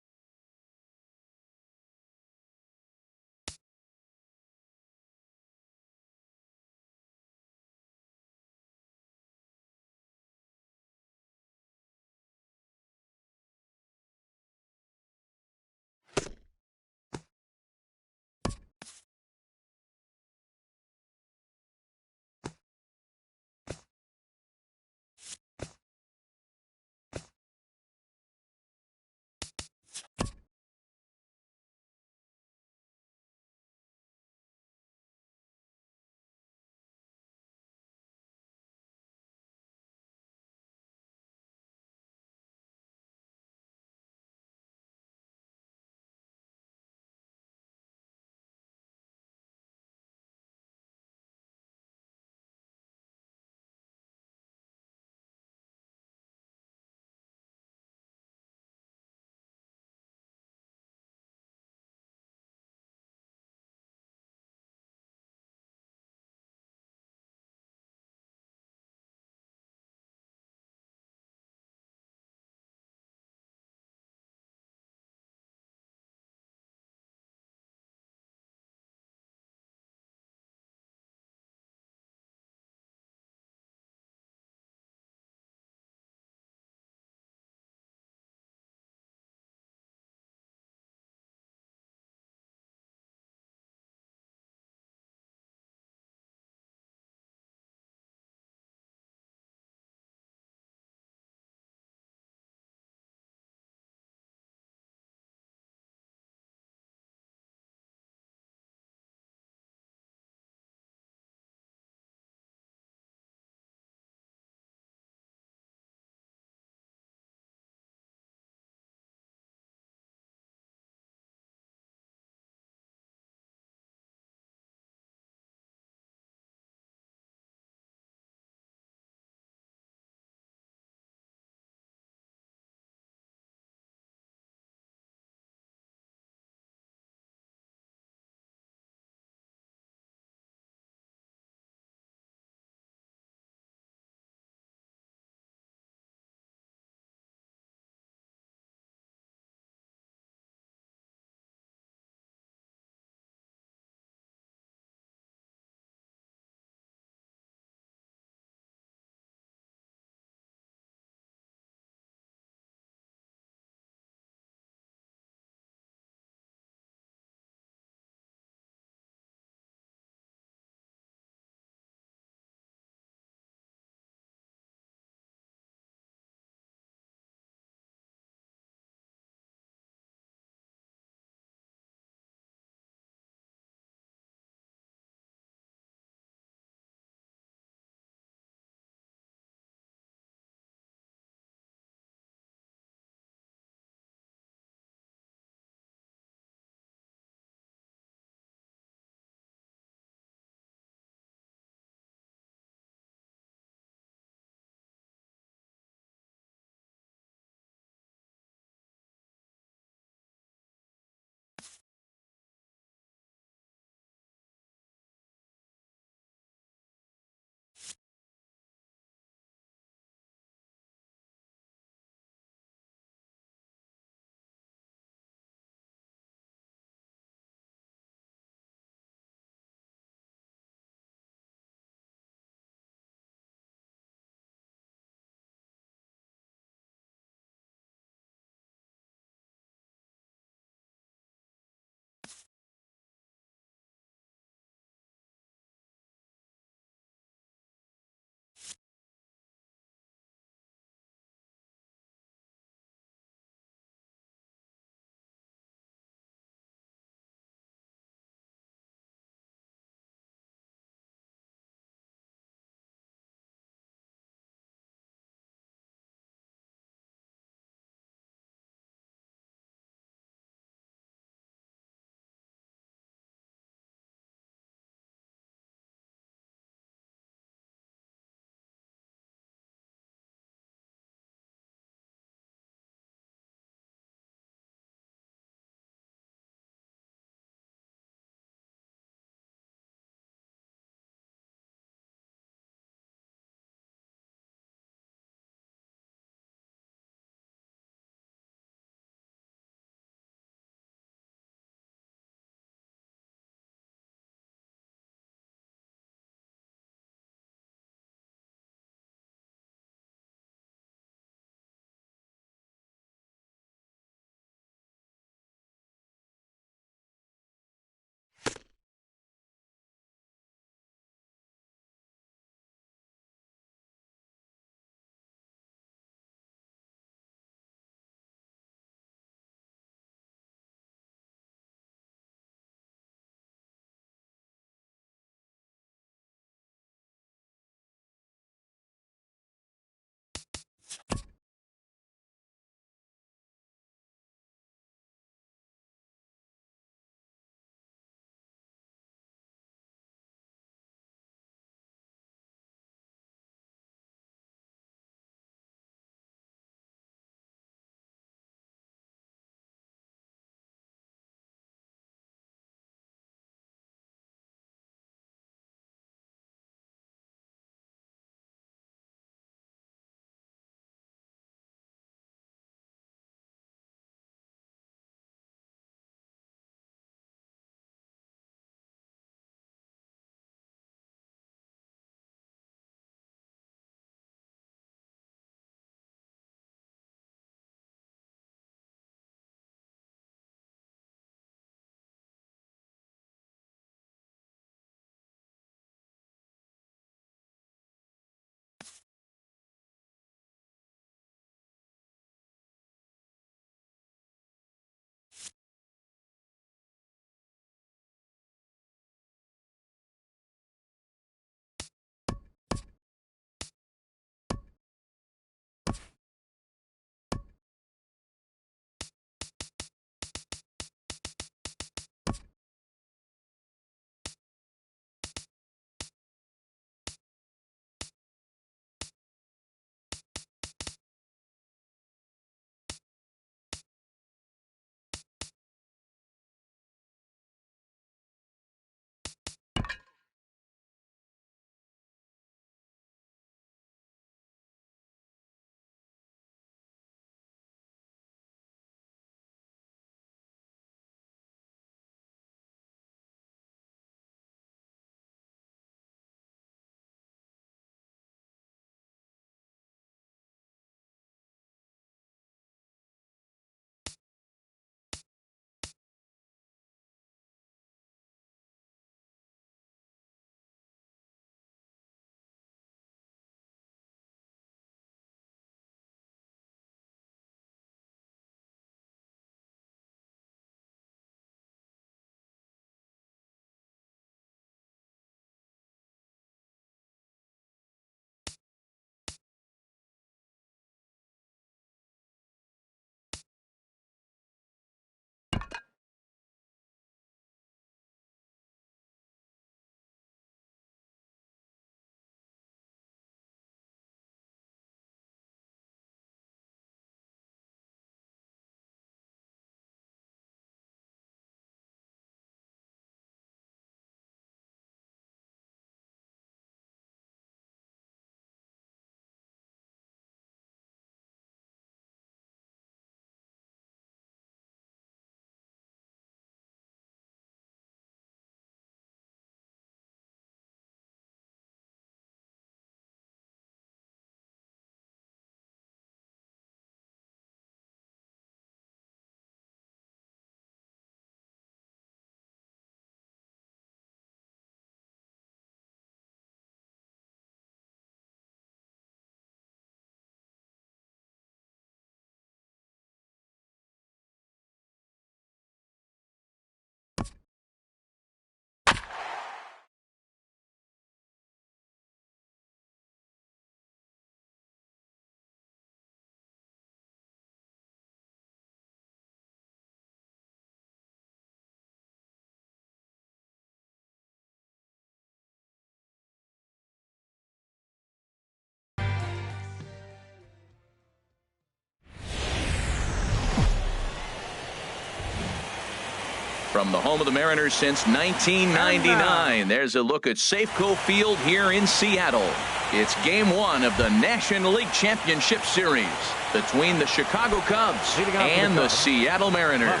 From the home of the Mariners since 1999, there's a look at Safeco Field here in Seattle. It's Game 1 of the National League Championship Series between the Chicago Cubs and the Seattle Mariners.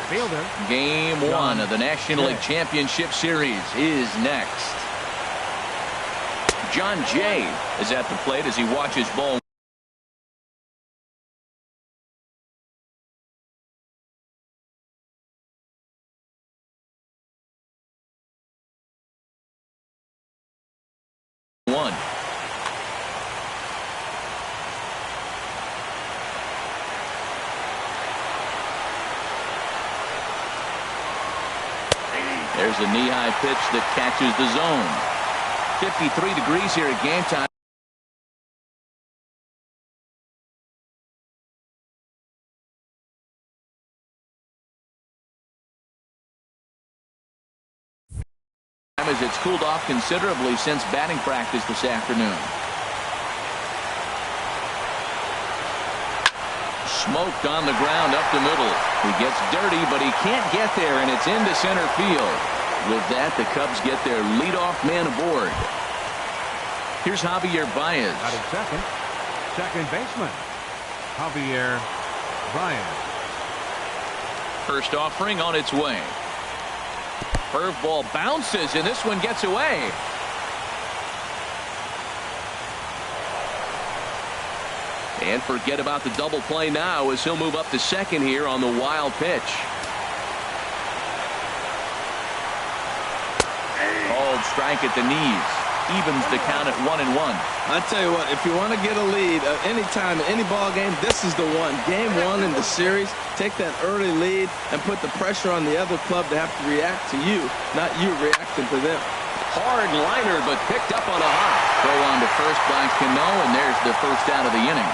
Game 1 of the National League Championship Series is next. John Jay is at the plate as he watches ball. There's a knee-high pitch that catches the zone. 53 degrees here at game time. As it's cooled off considerably since batting practice this afternoon. Smoked on the ground up the middle. He gets dirty, but he can't get there, and it's into center field. With that, the Cubs get their leadoff man aboard. Here's Javier Baez. Out at second baseman, Javier Baez. First offering on its way. Curveball bounces, and this one gets away. And forget about the double play now as he'll move up to second here on the wild pitch. Called strike at the knees. Evens the count at 1-1. I tell you what, if you want to get a lead any time, any ball game, this is the one. Game 1 in the series, take that early lead and put the pressure on the other club to have to react to you, not you reacting to them. Hard liner, but picked up on a hop. Throw on to first by Cano, and there's the first out of the inning.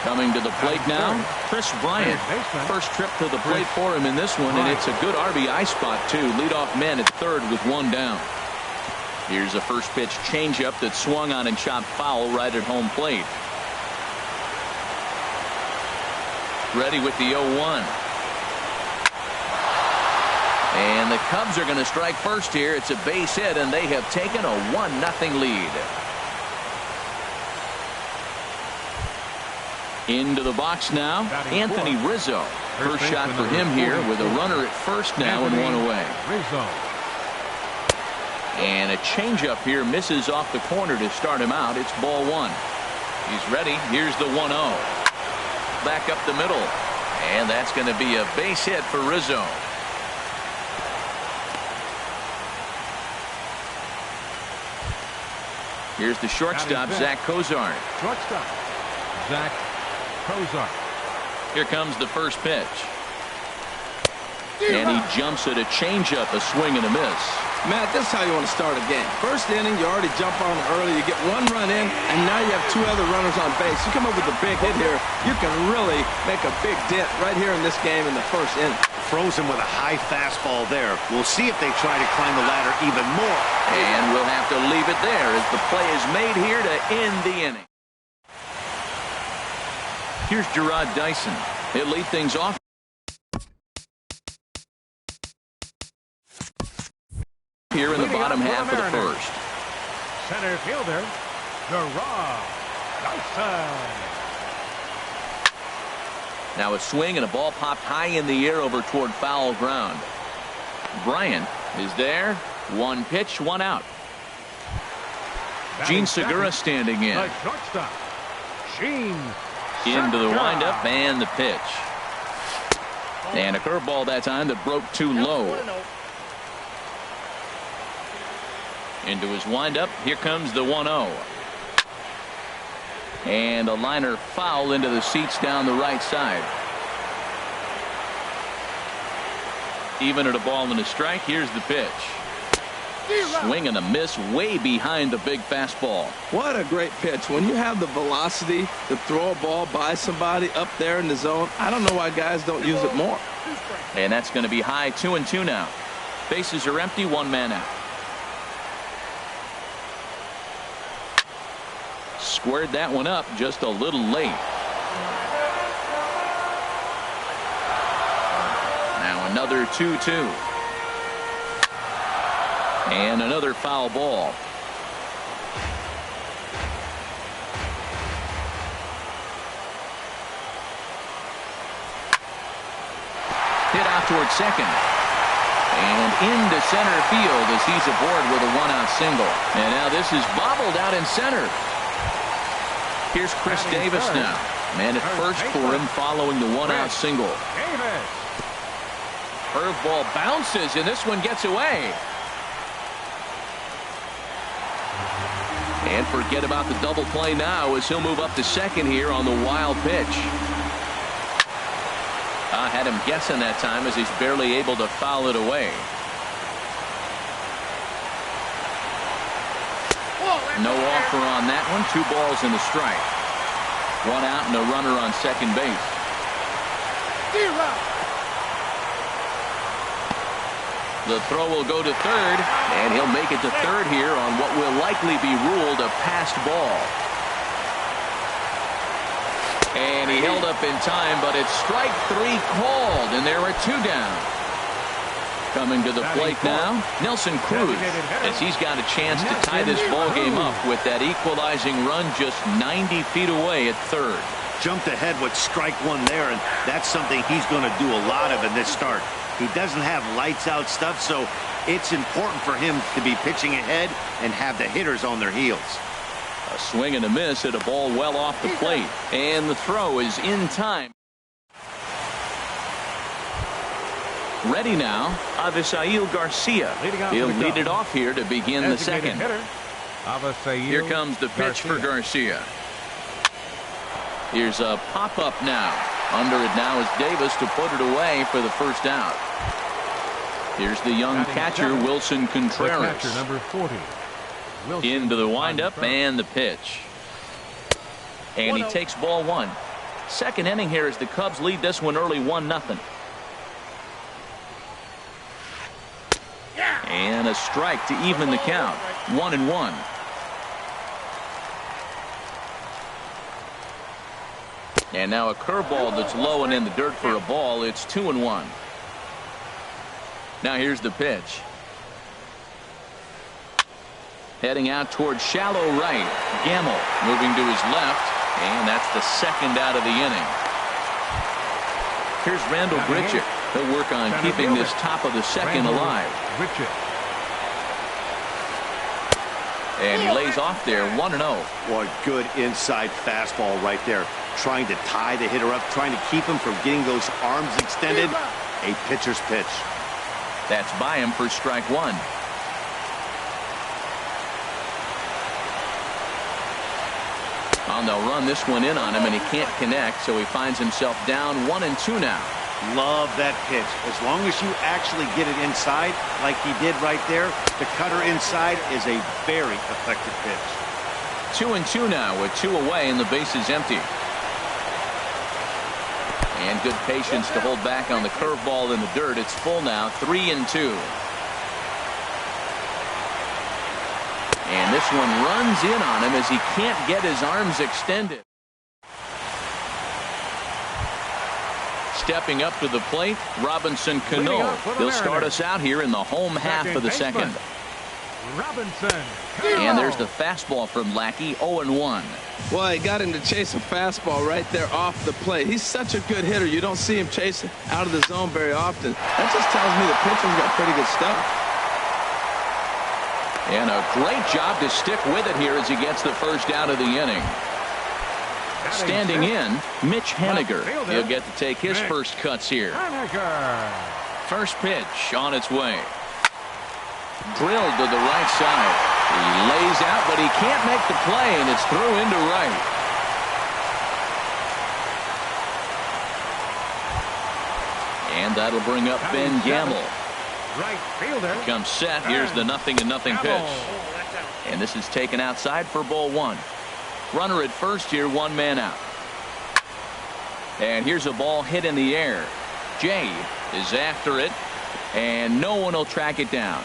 Coming to the plate now, Chris Bryant. First trip to the plate for him in this one, and it's a good RBI spot, too. Leadoff man at third with one down. Here's a first pitch changeup that swung on and chopped foul right at home plate. Ready with the 0-1. And the Cubs are going to strike first here. It's a base hit, and they have taken a 1-0 lead. Into the box now, Anthony Rizzo. First shot for him here with a runner at first now and one away. And a changeup here misses off the corner to start him out. It's ball one. He's ready. Here's the 1-0. Back up the middle. And that's going to be a base hit for Rizzo. Here's the shortstop, Zach Cozart. Shortstop, Zach Cozart. Here comes the first pitch. And he jumps at a changeup, a swing and a miss. Matt, this is how you want to start a game. First inning, you already jump on early. You get one run in, and now you have two other runners on base. You come up with a big hit here, you can really make a big dent right here in this game in the first inning. Throws him with a high fastball there. We'll see if they try to climb the ladder even more. And we'll have to leave it there as the play is made here to end the inning. Here's Gerard Dyson. He'll lead things off. Here in the bottom half of the first. Center fielder, Gerard Dyson. Now a swing and a ball popped high in the air over toward foul ground. Bryant is there. One pitch, one out. Gene Segura standing in. The shortstop, Gene. Into the windup and the pitch. And a curveball that time that broke too low. Into his windup. Here comes the 1-0. And a liner foul into the seats down the right side. Even at a ball and a strike. Here's the pitch. Swing and a miss way behind the big fastball. What a great pitch. When you have the velocity to throw a ball by somebody up there in the zone, I don't know why guys don't use it more. And that's going to be high 2-2 now. Bases are empty, one man out. Squared that one up just a little late. Now Another 2-2. And another foul ball. Hit out towards second. And into center field as he's aboard with a one-out single. And now this is bobbled out in center. Here's Chris Davis now. Man at first for him following the one-out single. Curveball bounces, and this one gets away. And forget about the double play now as he'll move up to second here on the wild pitch. Had him guessing that time as he's barely able to foul it away. No offer on that one. 2 balls and a strike. 1 out and a runner on second base. The throw will go to third, and he'll make it to third here on what will likely be ruled a passed ball. And he held up in time, but it's strike 3 called, and there are 2 down. Coming to the plate now, Nelson Cruz, as he's got a chance to tie this ball game up with that equalizing run just 90 feet away at third. Jumped ahead with strike 1 there, and that's something he's going to do a lot of in this start. He doesn't have lights out stuff, so it's important for him to be pitching ahead and have the hitters on their heels. A swing and a miss at a ball well off the plate, and the throw is in time. Ready now, Avisail Garcia. He'll lead it off here to begin the second. Here comes the pitch for Garcia. Here's a pop-up now. Under it now is Davis to put it away for the first out. Here's the young catcher, Wilson Contreras. Number 40. Into the windup and the pitch. And he takes ball 1. Second inning here as the Cubs lead this one early 1-0. And a strike to even the count. 1-1. And now a curveball that's low and in the dirt for a ball. It's 2-1. Now here's the pitch. Heading out towards shallow right. Gamble moving to his left. And that's the second out of the inning. Here's Randall Grichuk. He'll work on keeping this top of the second alive. And he lays off there 1-0. Boy, good inside fastball right there. Trying to tie the hitter up, trying to keep him from getting those arms extended. A pitcher's pitch. That's by him for strike 1. And they'll run this one in on him, and he can't connect, so he finds himself down 1-2 now. Love that pitch. As long as you actually get it inside, like he did right there, the cutter inside is a very effective pitch. 2-2 now with 2 away, and the base is empty. And good patience to hold back on the curveball in the dirt. It's full now, 3-2. And this one runs in on him as he can't get his arms extended. Stepping up to the plate, Robinson Cano. He'll start us out here in the home half of the second. And there's the fastball from Lackey, 0-1. Well, he got him to chase a fastball right there off the plate. He's such a good hitter. You don't see him chase out of the zone very often. That just tells me the pitcher's got pretty good stuff. And a great job to stick with it here as he gets the first out of the inning. Standing in, Mitch Haniger. He'll get to take his first cuts here. First pitch on its way. Drilled to the right side. He lays out, but he can't make the play, and it's through into right. And that'll bring up Ben Gamble. Right fielder. Comes set. Here's the 0-0 pitch. And this is taken outside for ball 1. Runner at first here, 1 man out. And here's a ball hit in the air. Jay is after it, and no one will track it down.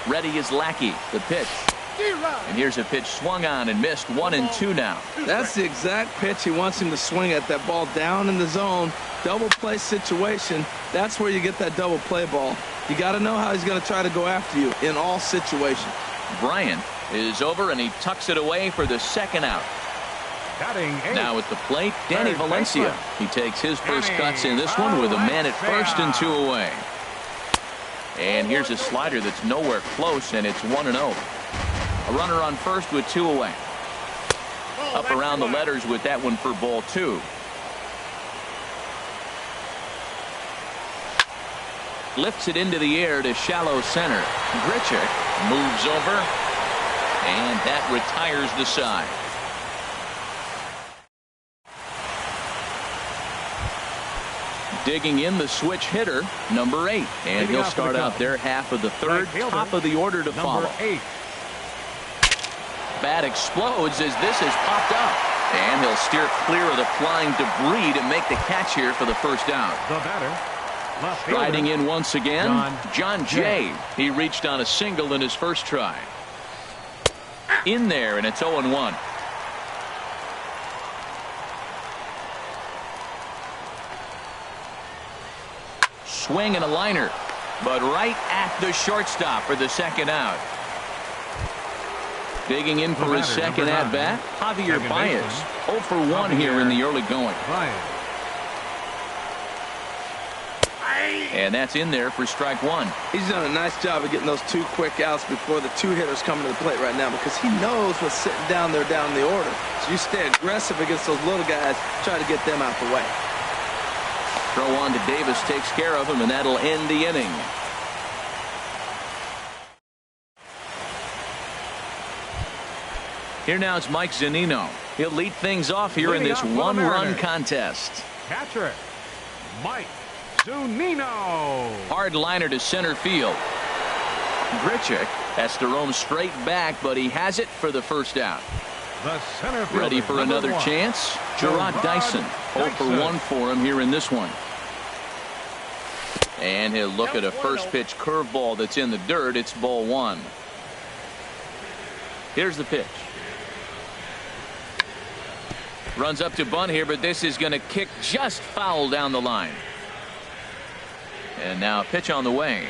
Ready is Lackey. The pitch. And here's a pitch swung on and missed. 1-2 now. That's the exact pitch he wants him to swing at. That ball down in the zone, double play situation. That's where you get that double play ball. You got to know how he's going to try to go after you in all situations. Bryant is over, and he tucks it away for the second out. Now at the plate, Danny Valencia. He takes his first cuts in this one with a man at first and 2 away. And here's a slider that's nowhere close, and it's 1-0. A runner on first with 2 away. Up around the letters with that one for ball 2. Lifts it into the air to shallow center. Grichuk moves over, and that retires the side. Digging in the switch hitter, number 8. And he'll start out their half of the third, top of the order to follow. 8. Bat explodes as this has popped up. And he'll steer clear of the flying debris to make the catch here for the first down. The batter, left fielder, Riding in once again, John Jay. Jay. He reached on a single in his first try. In there, and it's 0-1. Swing and a liner, but right at the shortstop for the second out. Digging in for his second at bat, Javier Baez. 0 for 1 here in the early going. And that's in there for strike 1. He's done a nice job of getting those 2 quick outs before the 2 hitters come to the plate right now, because he knows what's sitting down there down the order. So you stay aggressive against those little guys, try to get them out the way. Throw on to Davis takes care of him, and that'll end the inning. Here now is Mike Zunino. He'll lead things off here in this one-run contest. Catcher, Mike Zunino. Hard liner to center field. Grichuk has to roam straight back, but he has it for the first out. The center fielder, Ready for another 1. chance? Gerard Dyson. 0 for 1 for him here in this one. And he'll look at a first pitch curveball that's in the dirt. It's ball 1. Here's the pitch. Runs up to bunt here, but this is going to kick just foul down the line. And now a pitch on the way.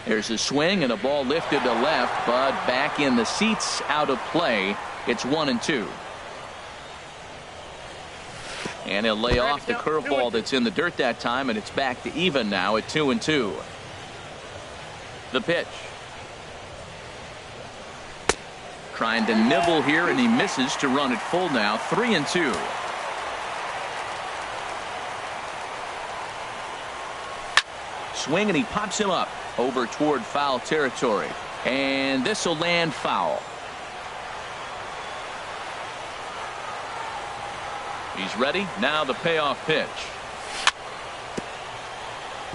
There's a swing and a ball lifted to left, but back in the seats, out of play. It's 1-2. And he'll lay off the curveball that's in the dirt that time, and it's back to even now at 2-2. The pitch. Trying to nibble here, and he misses to run it full now. 3-2. Swing, and he pops him up over toward foul territory. And this will land foul. He's ready. Now the payoff pitch.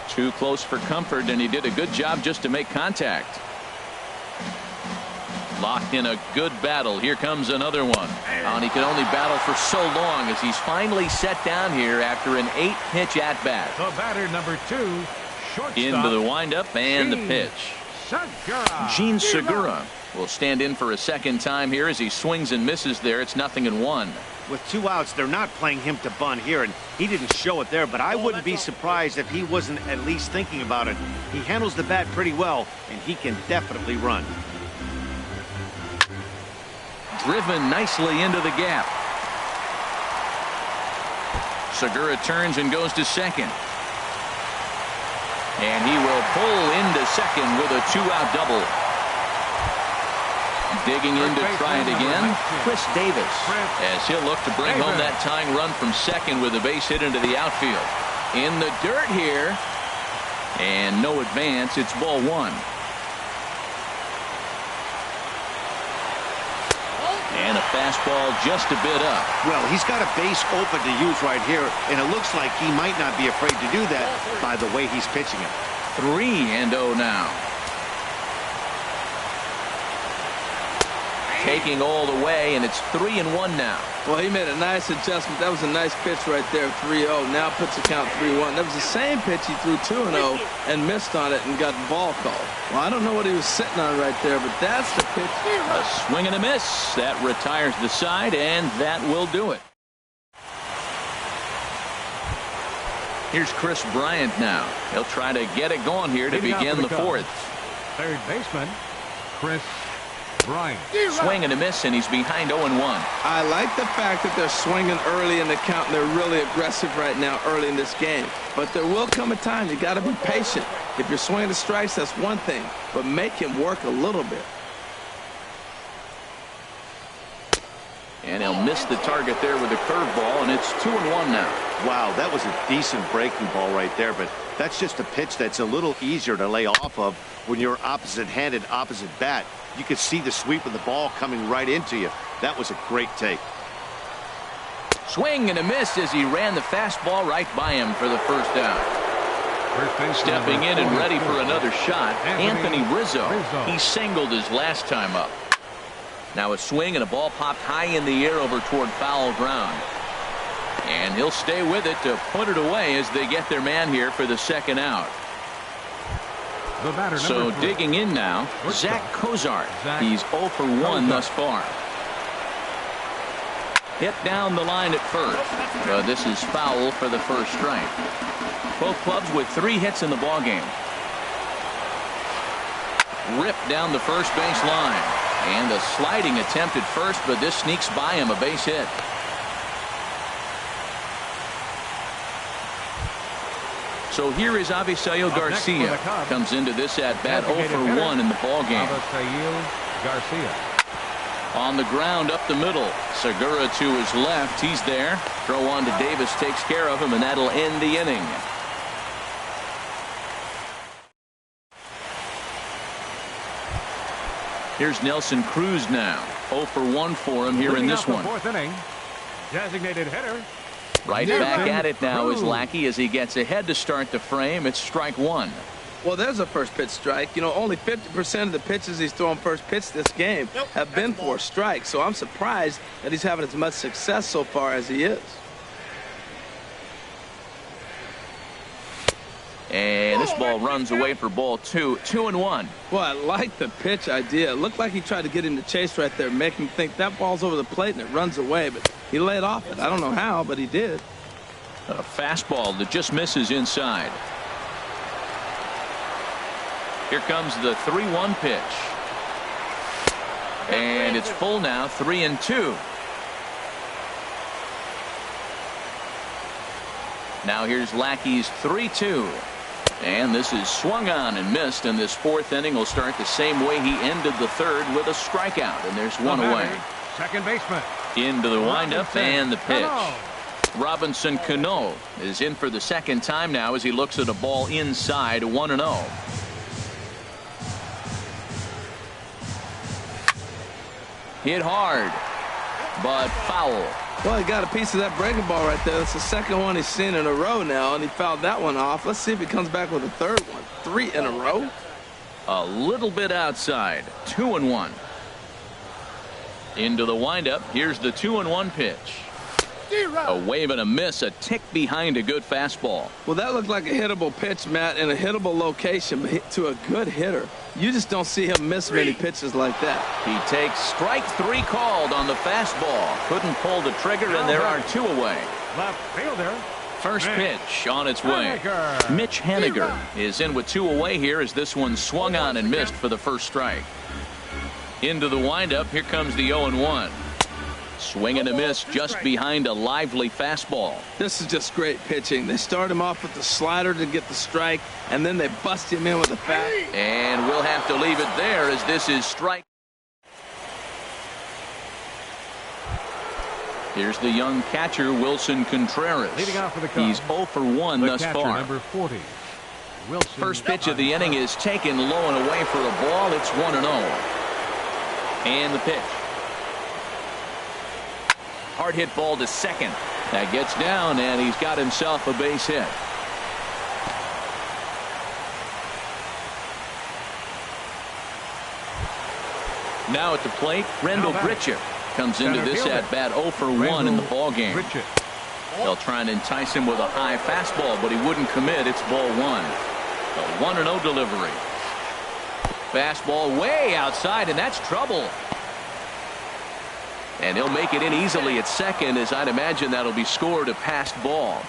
Too close for comfort, and he did a good job just to make contact. Locked in a good battle. Here comes another one. And he can only battle for so long as he's finally set down here after an 8-pitch at-bat. The batter, number 2, shortstop. Into the windup and the pitch. Gene Segura will stand in for a second time here as he swings and misses there. It's 0-1. With 2 outs, they're not playing him to bunt here, and he didn't show it there, but I wouldn't be surprised if he wasn't at least thinking about it. He handles the bat pretty well, and he can definitely run. Driven nicely into the gap. Segura turns and goes to second. And he will pull into second with a 2-out double. Digging in to try it again, Chris Davis, as he'll look to bring home that tying run from second with a base hit into the outfield. In the dirt here, and no advance. It's ball 1. And a fastball just a bit up. Well, he's got a base open to use right here, and it looks like he might not be afraid to do that by the way he's pitching it. 3-0 now. taking all the way, and it's 3-1 now. Well, he made a nice adjustment. That was a nice pitch right there, 3-0. Now puts the count 3-1. That was the same pitch he threw 2-0 and missed on it and got the ball called. Well, I don't know what he was sitting on right there, but that's the pitch. A swing and a miss. That retires the side, and that will do it. Here's Chris Bryant now. He'll try to get it going here to begin the fourth. Third baseman, Chris Bryant. Swing and a miss, and he's behind 0-1. I like the fact that they're swinging early in the count, and they're really aggressive right now early in this game. But there will come a time you got to be patient. If you're swinging the strikes, that's one thing, but make him work a little bit. And he'll miss the target there with a curveball, and it's 2-1 now. Wow, that was a decent breaking ball right there, but that's just a pitch that's a little easier to lay off of when you're opposite-handed, opposite bat. You could see the sweep of the ball coming right into you. That was a great take. Swing and a miss as he ran the fastball right by him for the first out. Stepping in and ready for another shot, Anthony Rizzo. He singled his last time up. Now a swing and a ball popped high in the air over toward foul ground. And he'll stay with it to put it away as they get their man here for the second out. So digging in now, Zach Cozart. He's 0 for 1 thus far. Hit down the line at first. This is foul for the first strike. Both clubs with 3 hits in the ballgame. Ripped down the first base line. And a sliding attempt at first, but this sneaks by him, a base hit. So here is Avisail Garcia. Comes into this at-bat 0 for 1 in the ballgame. Garcia. On the ground up the middle. Segura to his left. He's there. Throw on to Davis takes care of him, and that'll end the inning. Here's Nelson Cruz now. 0 for 1 for him here in this one. Fourth inning. Designated hitter. Right back at it now is Lackey as he gets ahead to start the frame. It's strike 1. Well, there's a first pitch strike. You know, only 50% of the pitches he's throwing first pitch this game have been for strikes. So I'm surprised that he's having as much success so far as he is. And this ball runs away for ball 2. 2-1. Well, I like the pitch idea. It looked like he tried to get him to chase right there, make him think that ball's over the plate and it runs away. But he laid off it. I don't know how, but he did. A fastball that just misses inside. Here comes the 3-1 pitch. And it's full now, 3-2. Now here's Lackey's 3-2. And this is swung on and missed, and this fourth inning will start the same way he ended the third with a strikeout, and there's one away. Second baseman. Into the windup and the pitch. Robinson Cano is in for the second time now as he looks at a ball inside 1-0. Hit hard, but foul. Well, he got a piece of that breaking ball right there. That's the second one he's seen in a row now, and he fouled that one off. Let's see if he comes back with a third one. 3 in a row. A little bit outside. 2-1. Into the windup. Here's the 2-1 pitch. A wave and a miss, a tick behind a good fastball. Well, that looked like a hittable pitch, Matt, in a hittable location, but to a good hitter. You just don't see him miss many pitches like that. He takes strike 3 called on the fastball. Couldn't pull the trigger, and there are 2 away. Left fielder. First pitch on its way. Mitch Haniger is in with 2 away here as this one swung on and missed for the first strike. Into the windup. Here comes the 0-1. Swing and a miss just behind a lively fastball. This is just great pitching. They start him off with the slider to get the strike, and then they bust him in with a fast. And we'll have to leave it there as this is strike. Here's the young catcher, Wilson Contreras. Leading off for the Cubs. He's 0 for 1 thus catcher, far. Number 40, Wilson. First pitch of the inning is taken low and away for a ball. It's 1-0. And the pitch. Hard hit ball to second. That gets down, and he's got himself a base hit. Now at the plate, Rendell Gritchick comes into this at-bat 0 for 1 in the ball game. They'll try and entice him with a high fastball, but he wouldn't commit. It's ball 1. A 1-0 delivery. Fastball way outside, and that's trouble. And he'll make it in easily at second, as I'd imagine that'll be scored a passed ball.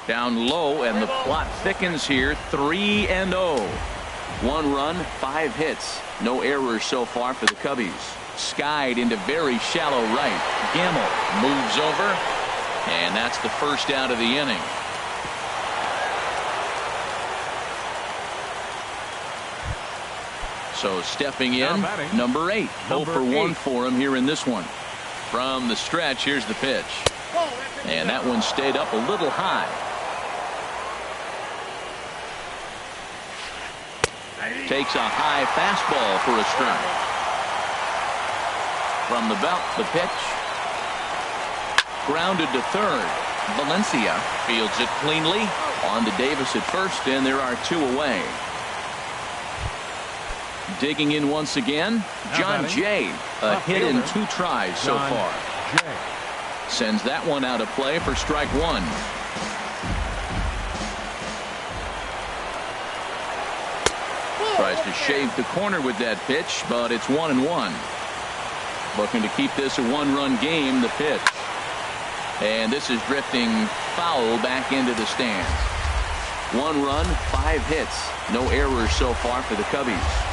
Down low, and the plot thickens here. 3-0. 1 run, 5 hits. No errors so far for the Cubbies. Skied into very shallow right. Gamble moves over, and that's the first out of the inning. So stepping in, number 8. 0 for 1 for him here in this one. From the stretch, here's the pitch. And that one stayed up a little high. Takes a high fastball for a strike. From the belt, the pitch. Grounded to third. Valencia fields it cleanly. On to Davis at first, and there are 2 away. Digging in once again, John Jay. A hit in 2 tries so far. Sends that one out of play for strike 1. Tries to shave the corner with that pitch, but it's 1-1. Looking to keep this a 1-run game, the pitch. And this is drifting foul back into the stands. 1 run, 5 hits. No errors so far for the Cubbies.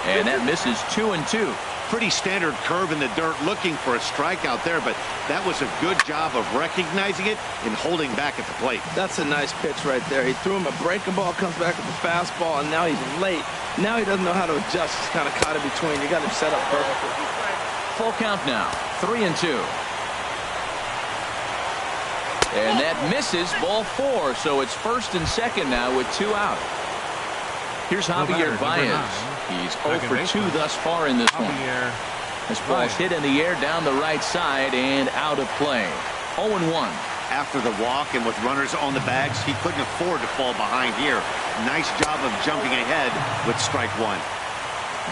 And that misses 2-2. Pretty standard curve in the dirt, looking for a strikeout there, but that was a good job of recognizing it and holding back at the plate. That's a nice pitch right there. He threw him a breaking ball, comes back with a fastball, and now he's late. Now he doesn't know how to adjust. He's kind of caught in between. You got him set up perfectly. Full count now, 3-2. And that misses, ball 4, so it's first and second now with 2 out. Here's Javier Baez. He's 0 for 2 thus far in this one. This ball's hit in the air down the right side and out of play. 0-1. After the walk and with runners on the bags, he couldn't afford to fall behind here. Nice job of jumping ahead with strike 1.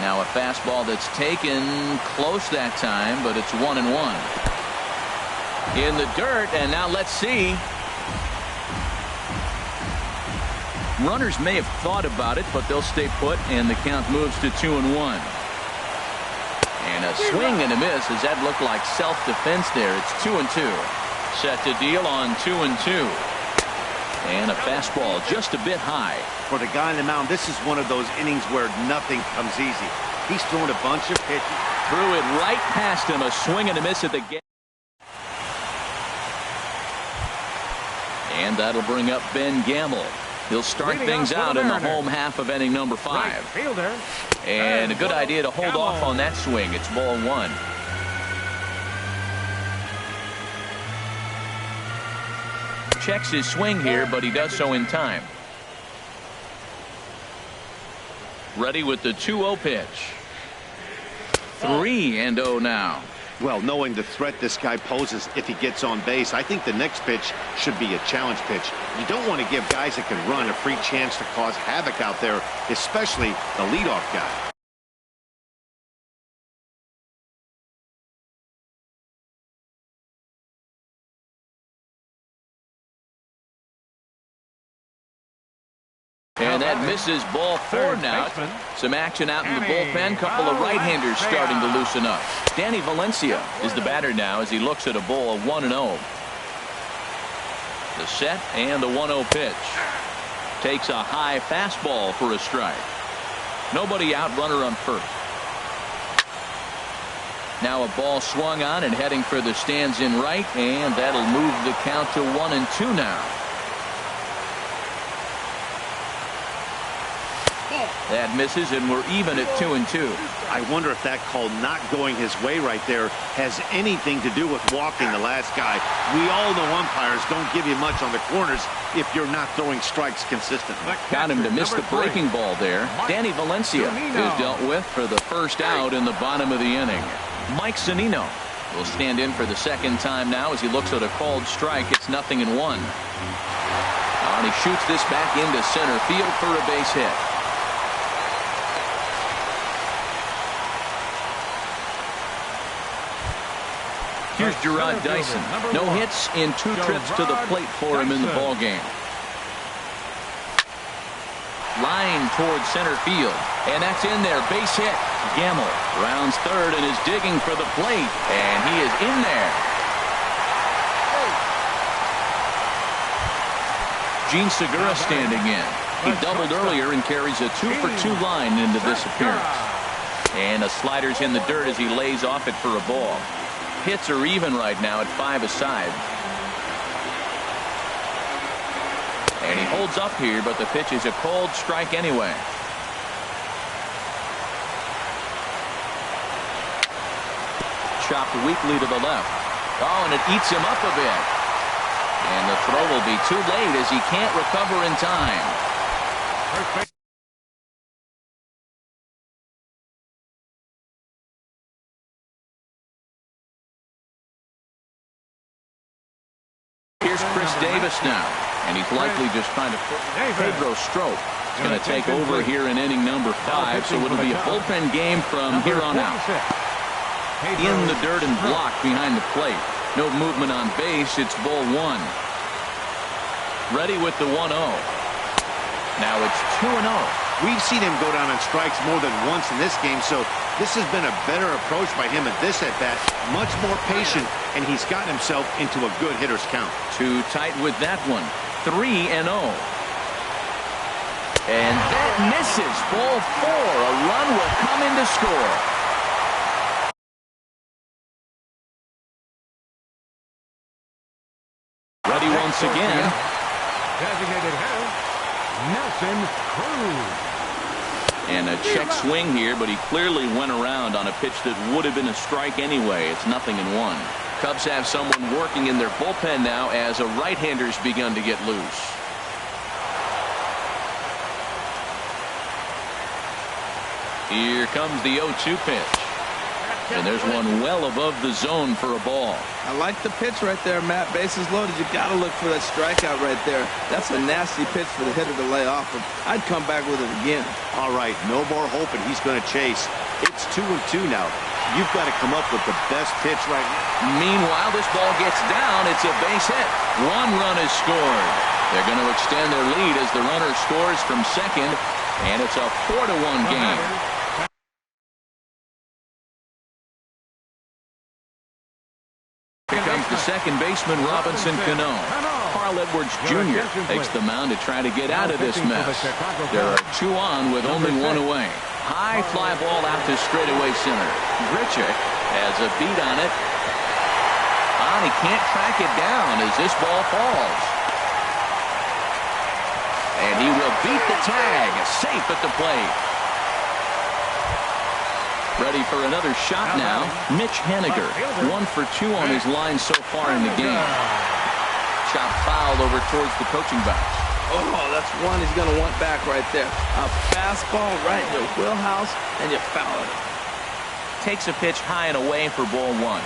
Now a fastball that's taken close that time, but it's 1-1. In the dirt, and now let's see. Runners may have thought about it, but they'll stay put, and the count moves to 2-1. And a swing and a miss. Does that look like self-defense there? It's 2-2. Set to deal on 2-2. And a fastball just a bit high. For the guy on the mound, this is one of those innings where nothing comes easy. He's thrown a bunch of pitches. Threw it right past him. A swing and a miss at the gate. And that'll bring up Ben Gamble. He'll start things out in the home half of inning number 5. And a good idea to hold off on that swing. It's ball 1. Checks his swing here, but he does so in time. Ready with the 2-0 pitch. 3-0 now. Well, knowing the threat this guy poses if he gets on base, I think the next pitch should be a challenge pitch. You don't want to give guys that can run a free chance to cause havoc out there, especially the leadoff guy. And that misses, ball 4 now. Some action out in the bullpen. Couple of right-handers starting to loosen up. Danny Valencia is the batter now as he looks at a ball of 1-0. The set and the 1-0 pitch. Takes a high fastball for a strike. Nobody out, runner on first. Now a ball swung on and heading for the stands in right, and that'll move the count to 1-2 now. That misses, and we're even at 2-2. I wonder if that call not going his way right there has anything to do with walking the last guy. We all know umpires don't give you much on the corners if you're not throwing strikes consistently. Got him to miss the breaking ball there. Danny Valencia is dealt with for the first out in the bottom of the inning. Mike Zunino will stand in for the second time now as he looks at a called strike. It's 0-1. On And he shoots this back into center field for a base hit. Here's Gerard Dyson. No hits in 2 trips to the plate for him in the ball game. Line towards center field, and that's in there. Base hit. Gamble rounds third and is digging for the plate, and he is in there. Gene Segura standing in. He doubled earlier and carries a 2-for-2 line into this appearance. And a slider's in the dirt as he lays off it for a ball. Hits are even right now at 5 aside. And he holds up here, but the pitch is a cold strike anyway. Chopped weakly to the left. Oh, and it eats him up a bit. And the throw will be too late as he can't recover in time. Here's Chris Davis now. And he's likely just trying to put Pedro Strop. He's going to take over here in inning number 5, so it'll be a bullpen game from here on out. In the dirt and blocked behind the plate. No movement on base. It's ball 1. Ready with the 1-0. Now it's 2-0. We've seen him go down on strikes more than once in this game, so this has been a better approach by him at this at-bat. Much more patient, and he's gotten himself into a good hitter's count. Too tight with that one. 3-0. And that misses. Ball 4. A run will come in to score. Ready once again. Designated hitter, Nelson Cruz. And a check swing here, but he clearly went around on a pitch that would have been a strike anyway. It's 0-1. Cubs have someone working in their bullpen now as a right-hander's begun to get loose. Here comes the 0-2 pitch. And there's one well above the zone for a ball. I like the pitch right there, Matt. Bases loaded. You got to look for that strikeout right there. That's a nasty pitch for the hitter to lay off of. I'd come back with it again. All right, no more hoping he's going to chase. It's 2-2 now. You've got to come up with the best pitch right now. Meanwhile, this ball gets down. It's a base hit. 1 run is scored. They're going to extend their lead as the runner scores from second, and it's a 4-1 game. Here comes the second baseman, Robinson Cano. Carl Edwards Jr. takes the mound to try to get out of this mess. There are 2 on with only 1 away. High fly ball out to straightaway center. Grichuk has a beat on it. He can't track it down as this ball falls. And he will beat the tag. Safe at the plate. Ready for another shot now. Mitch Haniger, 1 for 2 on his line so far in the game. Chop fouled over towards the coaching box. Oh, that's one he's going to want back right there. A fastball right in your wheelhouse, and you foul it. Takes a pitch high and away for ball 1.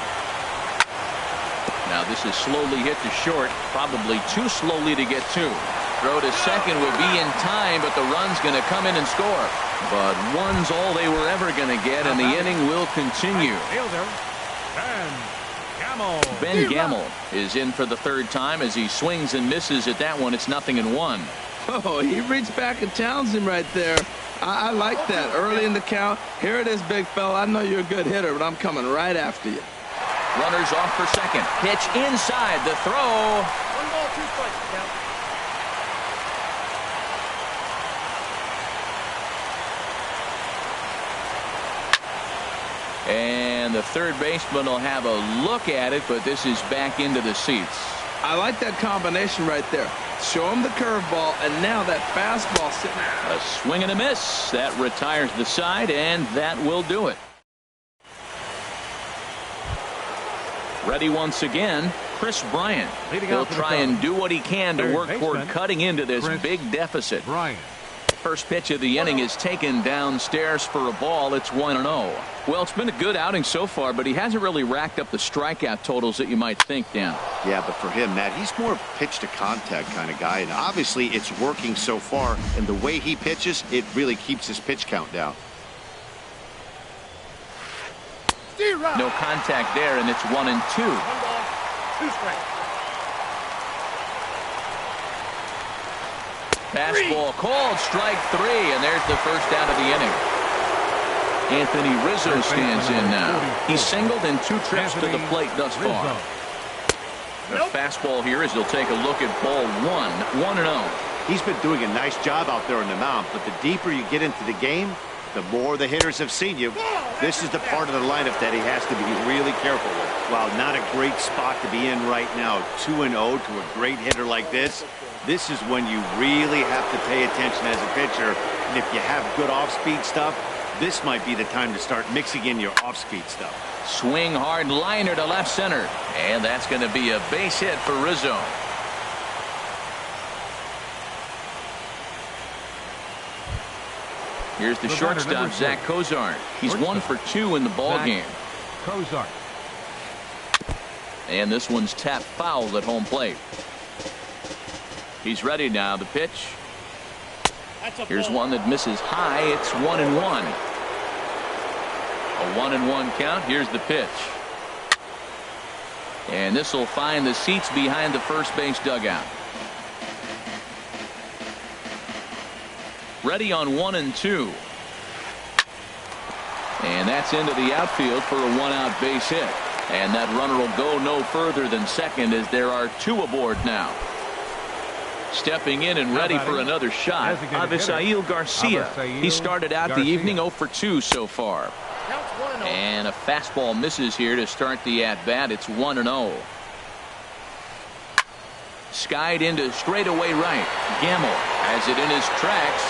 Now this is slowly hit to short, probably too slowly to get to. Throw to second will be in time, but the run's going to come in and score. But 1's all they were ever going to get, and the inning will continue. Ben Gamble is in for the 3rd time as he swings and misses at that one. It's 0-1. Oh, he reached back and challenged him right there. I like that. Early in the count. Here it is, big fella. I know you're a good hitter, but I'm coming right after you. Runners off for second. Pitch inside. The throw. 1 ball, 2 strikes. Count. And the third baseman will have a look at it, but this is back into the seats. I like that combination right there. Show him the curveball, and now that fastball sitting there. A swing and a miss. That retires the side, and that will do it. Ready once again, Chris Bryant. He'll try and do what he can to work toward cutting into this big deficit. Bryant. First pitch of the inning is taken downstairs for a ball. It's 1-0. Well, it's been a good outing so far, but he hasn't really racked up the strikeout totals that you might think, Dan. Yeah, but for him, Matt, he's more of a pitch to contact kind of guy, and obviously it's working so far, and the way he pitches, it really keeps his pitch count down. No contact there, and it's 1-2. 1 ball, 2 strikes. Fastball called, strike 3, and there's the first out of the inning. Anthony Rizzo stands in now. He's singled in 2 trips to the plate thus far. The fastball here as he'll take a look at ball 1, 1-0. He's been doing a nice job out there on the mound, but the deeper you get into the game, the more the hitters have seen you. This is the part of the lineup that he has to be really careful with. While not a great spot to be in right now, 2-0 to a great hitter like this, this is when you really have to pay attention as a pitcher. And if you have good off-speed stuff, this might be the time to start mixing in your off-speed stuff. Swing hard liner to left center, and that's going to be a base hit for Rizzo. Here's the shortstop, Zach Cozart. He's 1 for 2 in the ball game. Cozart. And this one's tapped foul at home plate. He's ready now. The pitch. Here's one that misses high. It's 1-1. A 1-1 count. Here's the pitch. And this will find the seats behind the first base dugout. Ready on 1-2. And that's into the outfield for a 1-out base hit. And that runner will go no further than second as there are 2 aboard now. Stepping in and ready for another shot, Avisail Garcia. He started out the evening 0 for 2 so far. And a fastball misses here to start the at-bat. It's 1-0. Skied into straightaway right. Gamble has it in his tracks.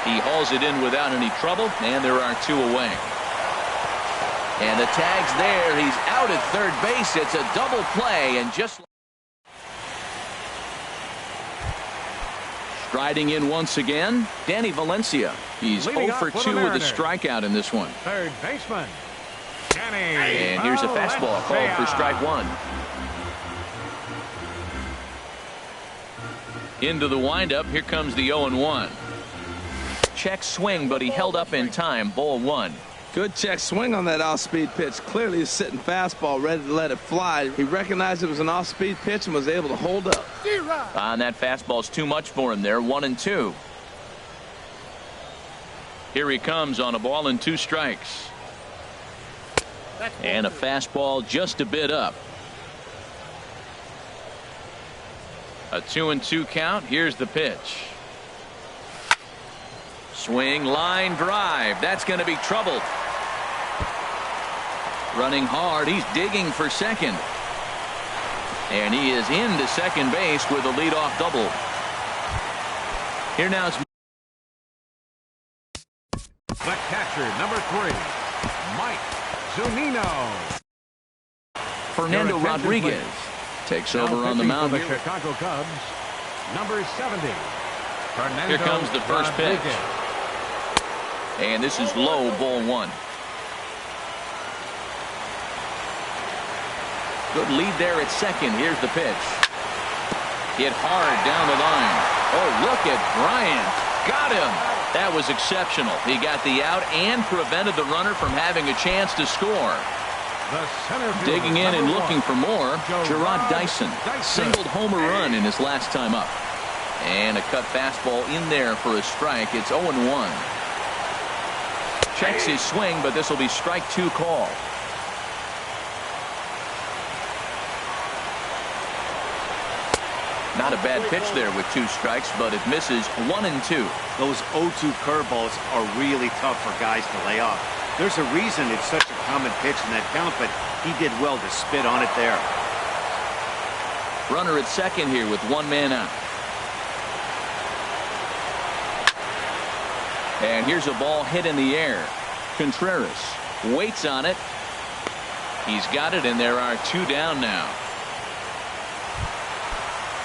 He hauls it in without any trouble, and there are 2 away. And the tag's there. He's out at third base. It's a double play, and just striding in once again, Danny Valencia. He's 0 for 2 with a strikeout in this one. Third baseman, Danny. And here's a fastball called for strike 1. Into the windup. Here comes the 0-1. Check swing, but he held up in time. Ball 1. Good check swing on that off-speed pitch. Clearly he's sitting fastball, ready to let it fly. He recognized it was an off-speed pitch and was able to hold up. And that fastball's too much for him there. 1-2. Here he comes on a ball and 2 strikes. And a fastball just a bit up. A 2-2 count. Here's the pitch. Swing, line drive. That's going to be troubled. Running hard. He's digging for second. And he is into second base with a leadoff double. Here now is the catcher, number 3, Mike Zunino. Fernando Rodriguez takes over on the mound for here. the Chicago Cubs, number 70. Fernando Here comes the first Rodriguez. pitch. And this is low, ball 1. Good lead there at second. Here's the pitch. Hit hard down the line. Oh, look at Bryant. Got him. That was exceptional. He got the out and prevented the runner from having a chance to score. Digging in and looking for more, Gerard Dyson singled homer run in his last time up. And a cut fastball in there for a strike. It's 0-1. Checks his swing, but this will be strike 2 call. Not a bad pitch there with 2 strikes, but it misses 1-2. Those 0-2 curveballs are really tough for guys to lay off. There's a reason it's such a common pitch in that count, but he did well to spit on it there. Runner at second here with 1 man out. And here's a ball hit in the air. Contreras waits on it. He's got it, and there are 2 down now.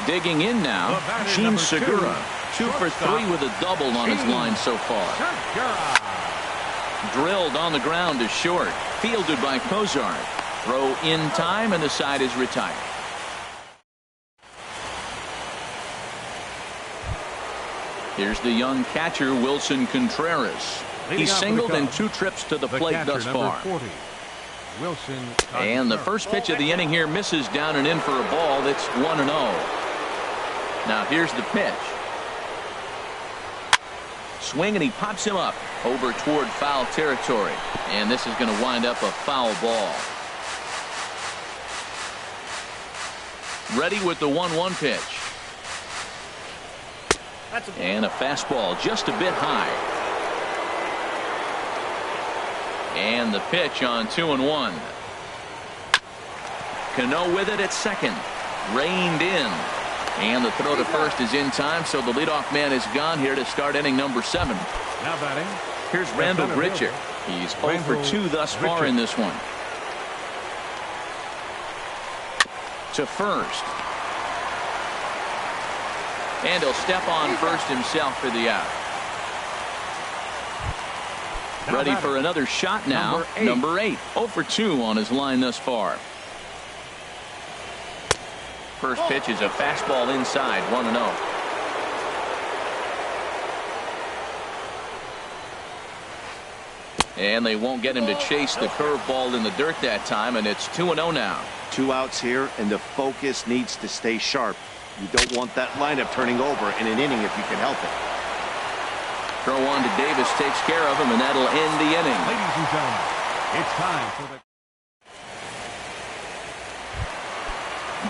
Digging in now, Gene Segura. 2 for 3 with a double on his line so far. Drilled on the ground to short. Fielded by Kozar. Throw in time, and the side is retired. Here's the young catcher, Wilson Contreras. He's singled in 2 trips to the plate thus far. 40, Wilson and the first pitch of the inning here misses down and in for a ball. That's 1-0. Now here's the pitch. Swing, and he pops him up over toward foul territory. And this is going to wind up a foul ball. Ready with the 1-1 pitch. And a fastball just a bit high. And the pitch on 2-1. Cano with it at second. Reined in. And the throw to first is in time, so the leadoff man is gone here to start inning number 7. Now batting. Here's Randall Grichuk. He's 0 for 2 thus far in this one. To first. And he'll step on first himself for the out. Ready for another shot now. Number 8. 0 for 2 on his line thus far. First pitch is a fastball inside, 1-0. And they won't get him to chase the curveball in the dirt that time, and it's 2-0 now. 2 outs here, and the focus needs to stay sharp. You don't want that lineup turning over in an inning if you can help it. Throw on to Davis, takes care of him, and that'll end the inning. Ladies and gentlemen, it's time for the...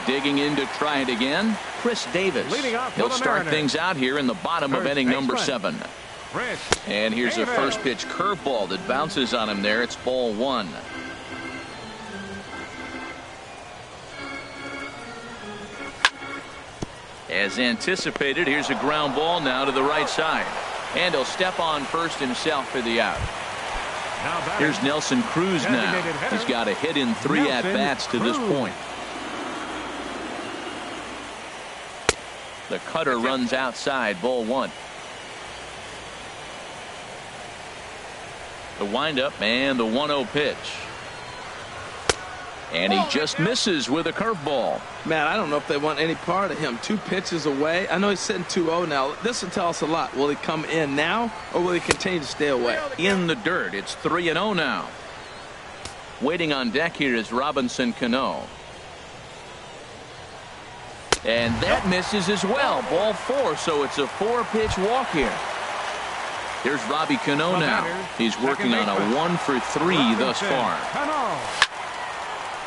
Digging in to try it again, Chris Davis. He'll start things out here in the bottom of inning number 7. And here's a first pitch curveball that bounces on him there. It's ball 1. As anticipated, here's a ground ball now to the right side. And he'll step on first himself for the out. Here's Nelson Cruz now. He's got a hit in 3 at-bats to this point. The cutter runs outside, ball 1. The windup and the 1-0 pitch. And he just misses with a curveball. Man, I don't know if they want any part of him. 2 pitches away. I know he's sitting 2-0 now. This will tell us a lot. Will he come in now, or will he continue to stay away? In the dirt. It's 3-0 now. Waiting on deck here is Robinson Cano. And that misses as well. Ball 4, so it's a 4-pitch walk here. Here's Robbie Cano now. He's working on a 1 for 3 thus far.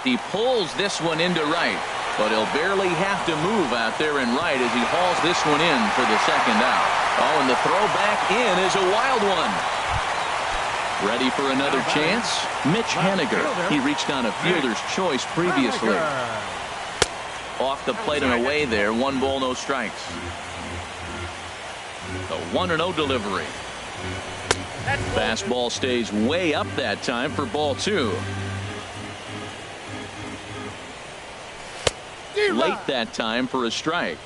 He pulls this one into right, but he'll barely have to move out there in right as he hauls this one in for the second out. Oh, and the throw back in is a wild one. Ready for another chance? Mitch Haniger. He reached on a fielder's choice previously. Off the plate and away there. 1 ball, no strikes. The 1-0 delivery. Fastball stays way up that time for ball 2. Late that time for a strike.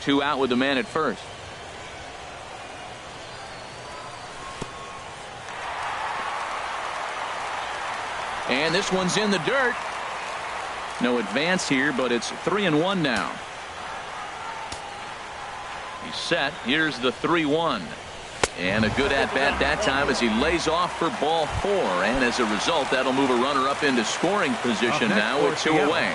2 out with the man at first. And this one's in the dirt. No advance here, but it's 3-1 now. He's set. Here's the 3-1. And a good at-bat that time as he lays off for ball 4. And as a result, that'll move a runner up into scoring position now with 2 away.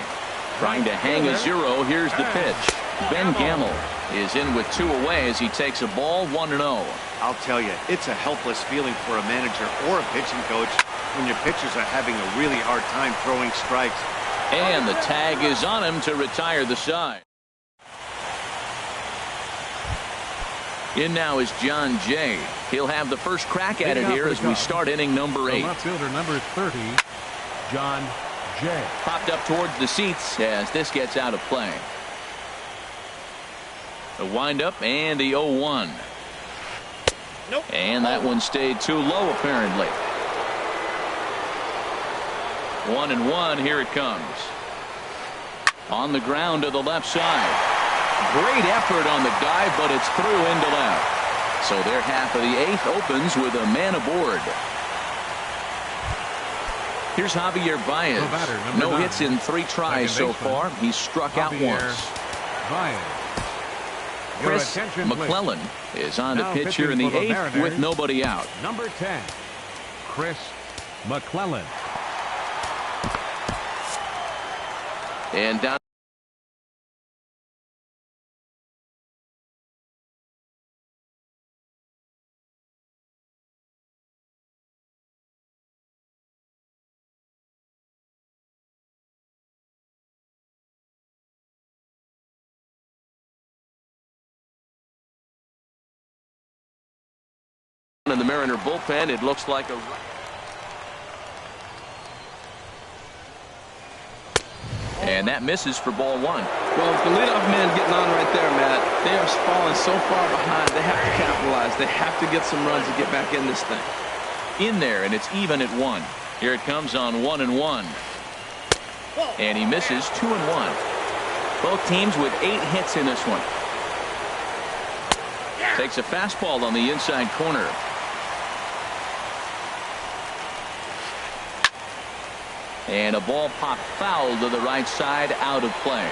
Trying to hang a 0. Here's the pitch. Ben Gamble is in with 2 away as he takes a ball, 1-0. I'll tell you, it's a helpless feeling for a manager or a pitching coach when your pitchers are having a really hard time throwing strikes. And the tag is on him to retire the side. In now is John Jay. He'll have the first crack at it here as we start inning number 8. Left fielder number 30, John Jay. Popped up towards the seats as this gets out of play. The windup and the 0-1. Nope. And that one stayed too low apparently. 1-1. Here it comes. On the ground to the left side. Great effort on the dive, but it's through into left. So their half of the eighth opens with a man aboard. Here's Javier Baez. No hits in 3 tries so far. He's struck out once. Chris McClellan is on to pitch here in the 8th with nobody out. Number 10, Chris McClellan. And down. In the Mariner bullpen, it looks like a. And that misses for ball 1. Well, with the leadoff man getting on right there, Matt, they are falling so far behind. They have to capitalize. They have to get some runs to get back in this thing. In there, and it's even at 1. Here it comes on 1-1. And he misses 2-1. Both teams with 8 hits in this one. Takes a fastball on the inside corner. And a ball popped foul to the right side, out of play.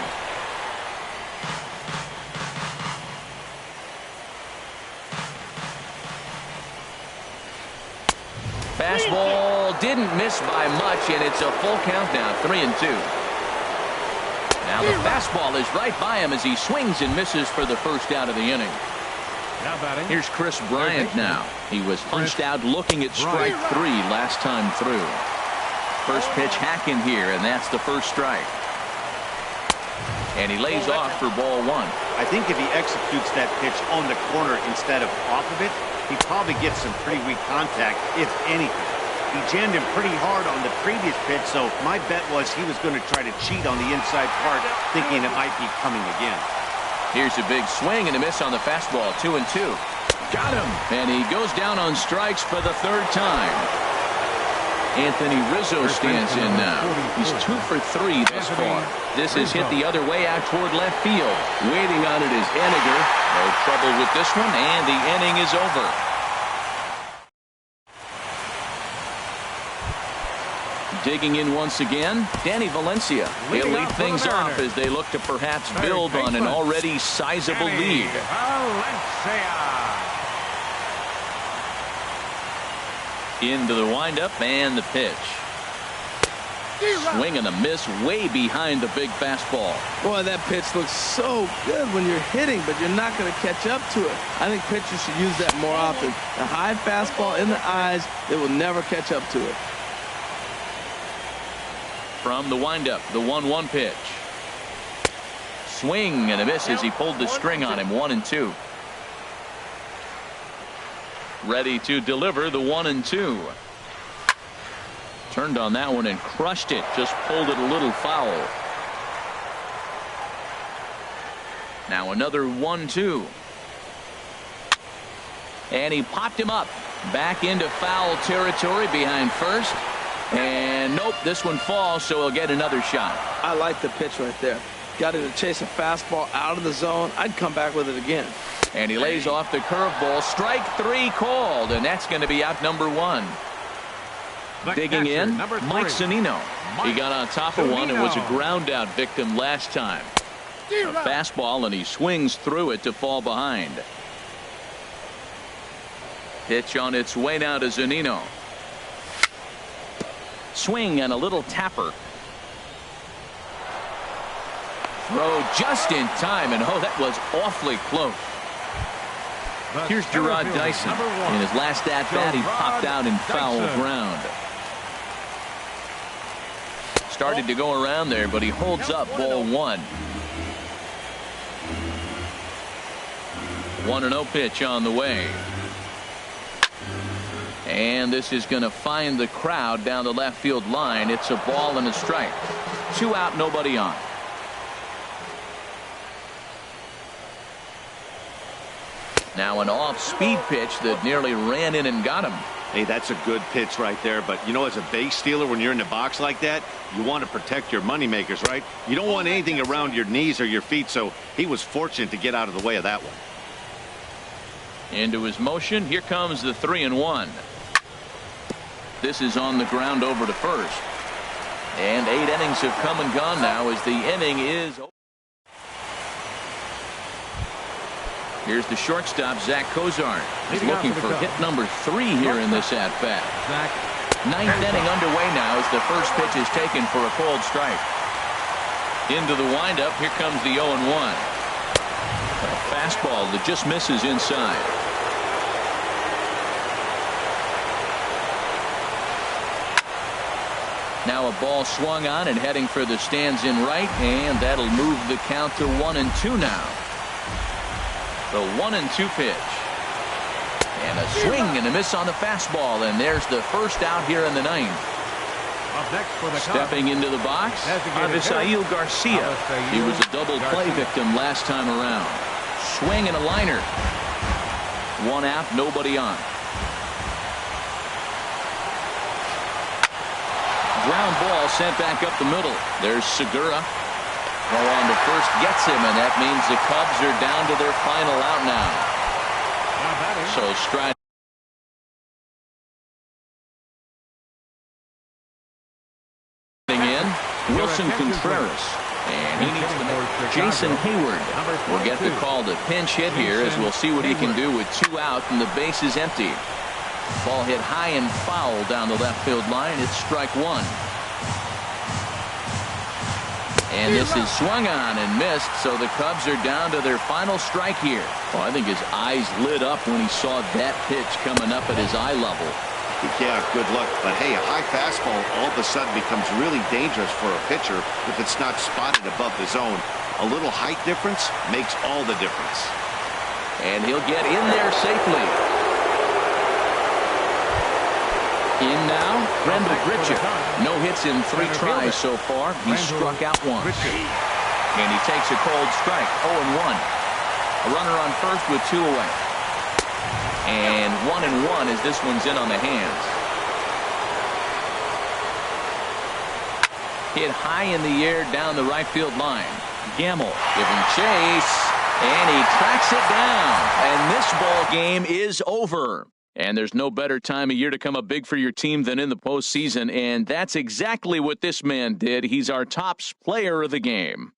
Fastball didn't miss by much, and it's a full count now, 3-2. Now the fastball is right by him as he swings and misses for the first out of the inning. Here's Chris Bryant now. He was punched out looking at strike 3 last time through. First pitch hacking here, and that's the first strike. And he lays off for ball 1. I think if he executes that pitch on the corner instead of off of it, he probably gets some pretty weak contact, if anything. He jammed him pretty hard on the previous pitch, so my bet was he was going to try to cheat on the inside part, thinking it might be coming again. Here's a big swing and a miss on the fastball, 2-2. Got him, and he goes down on strikes for the 3rd time. Anthony Rizzo stands in now. He's 2 for 3 thus far. This is hit the other way out toward left field. Waiting on it is Henniger. No trouble with this one, and the inning is over. Digging in once again, Danny Valencia. He'll lead things off as they look to perhaps build on an already sizable lead. Into the windup and the pitch. Swing and a miss way behind the big fastball. Boy, that pitch looks so good when you're hitting, but you're not going to catch up to it. I think pitchers should use that more often. The high fastball in the eyes, they will never catch up to it. From the windup, the 1-1 pitch. Swing and a miss as he pulled the string on him, 1-2. Ready to deliver the 1-2. Turned on that one and crushed it. Just pulled it a little foul. Now another 1-2. And he popped him up. Back into foul territory behind first. And nope, this one falls, so he'll get another shot. I like the pitch right there. Got him to chase a fastball out of the zone. I'd come back with it again. And he lays off the curveball. Strike 3 called, and that's going to be out number 1. Digging in, Mike Zunino. He got on top of one and was a ground out victim last time. A fastball, and he swings through it to fall behind. Pitch on its way now to Zunino. Swing and a little tapper. Throw just in time, and oh, that was awfully close. Here's Gerard Dyson. In his last at-bat, he popped out in foul ground. Started to go around there, but he holds up ball 1. 1-0 pitch on the way. And this is going to find the crowd down the left field line. It's a ball and a strike. 2 out, nobody on. Now an off-speed pitch that nearly ran in and got him. Hey, that's a good pitch right there. But, you know, as a base stealer, when you're in the box like that, you want to protect your moneymakers, right? You don't want anything around your knees or your feet, so he was fortunate to get out of the way of that one. Into his motion. Here comes the 3-1. This is on the ground over to first. And 8 innings have come and gone now as the inning is over. Here's the shortstop, Zach Cozart. He's looking for hit number 3 here in this at-bat. 9th inning underway now as the first pitch is taken for a cold strike. Into the windup. Here comes the 0-1. A fastball that just misses inside. Now a ball swung on and heading for the stands in right, and that'll move the count to 1-2 now. The 1-2 pitch. And a swing and a miss on the fastball, and there's the first out here in the 9th. Stepping into the box, Avisail Garcia. He was a double play victim last time around. Swing and a liner. 1 out, nobody on. Ground ball sent back up the middle. There's Segura. Throw on to first gets him, and that means the Cubs are down to their final out now. So stride in. Wilson Contreras. And he needs to make Jason Hayward will get the call to pinch hit here, as we'll see what he can do with 2 out and the base is empty. Ball hit high and foul down the left field line. It's strike 1. And this is swung on and missed, so the Cubs are down to their final strike here. Well, I think his eyes lit up when he saw that pitch coming up at his eye level. Yeah, good luck. But, hey, a high fastball all of a sudden becomes really dangerous for a pitcher if it's not spotted above the zone. A little height difference makes all the difference. And he'll get in there safely. In now, Rendell Grichuk. No hits in 3 tries so far. He struck out once. And he takes a cold strike, 0-1. A runner on first with 2 away. And 1-1 as this one's in on the hands. Hit high in the air down the right field line. Gamble giving chase. And he tracks it down. And this ball game is over. And there's no better time of year to come up big for your team than in the postseason, and that's exactly what this man did. He's our top player of the game.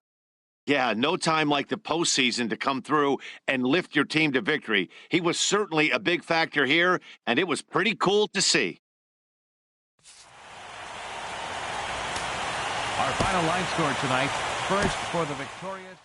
Yeah, no time like the postseason to come through and lift your team to victory. He was certainly a big factor here, and it was pretty cool to see. Our final line score tonight, first for the victorious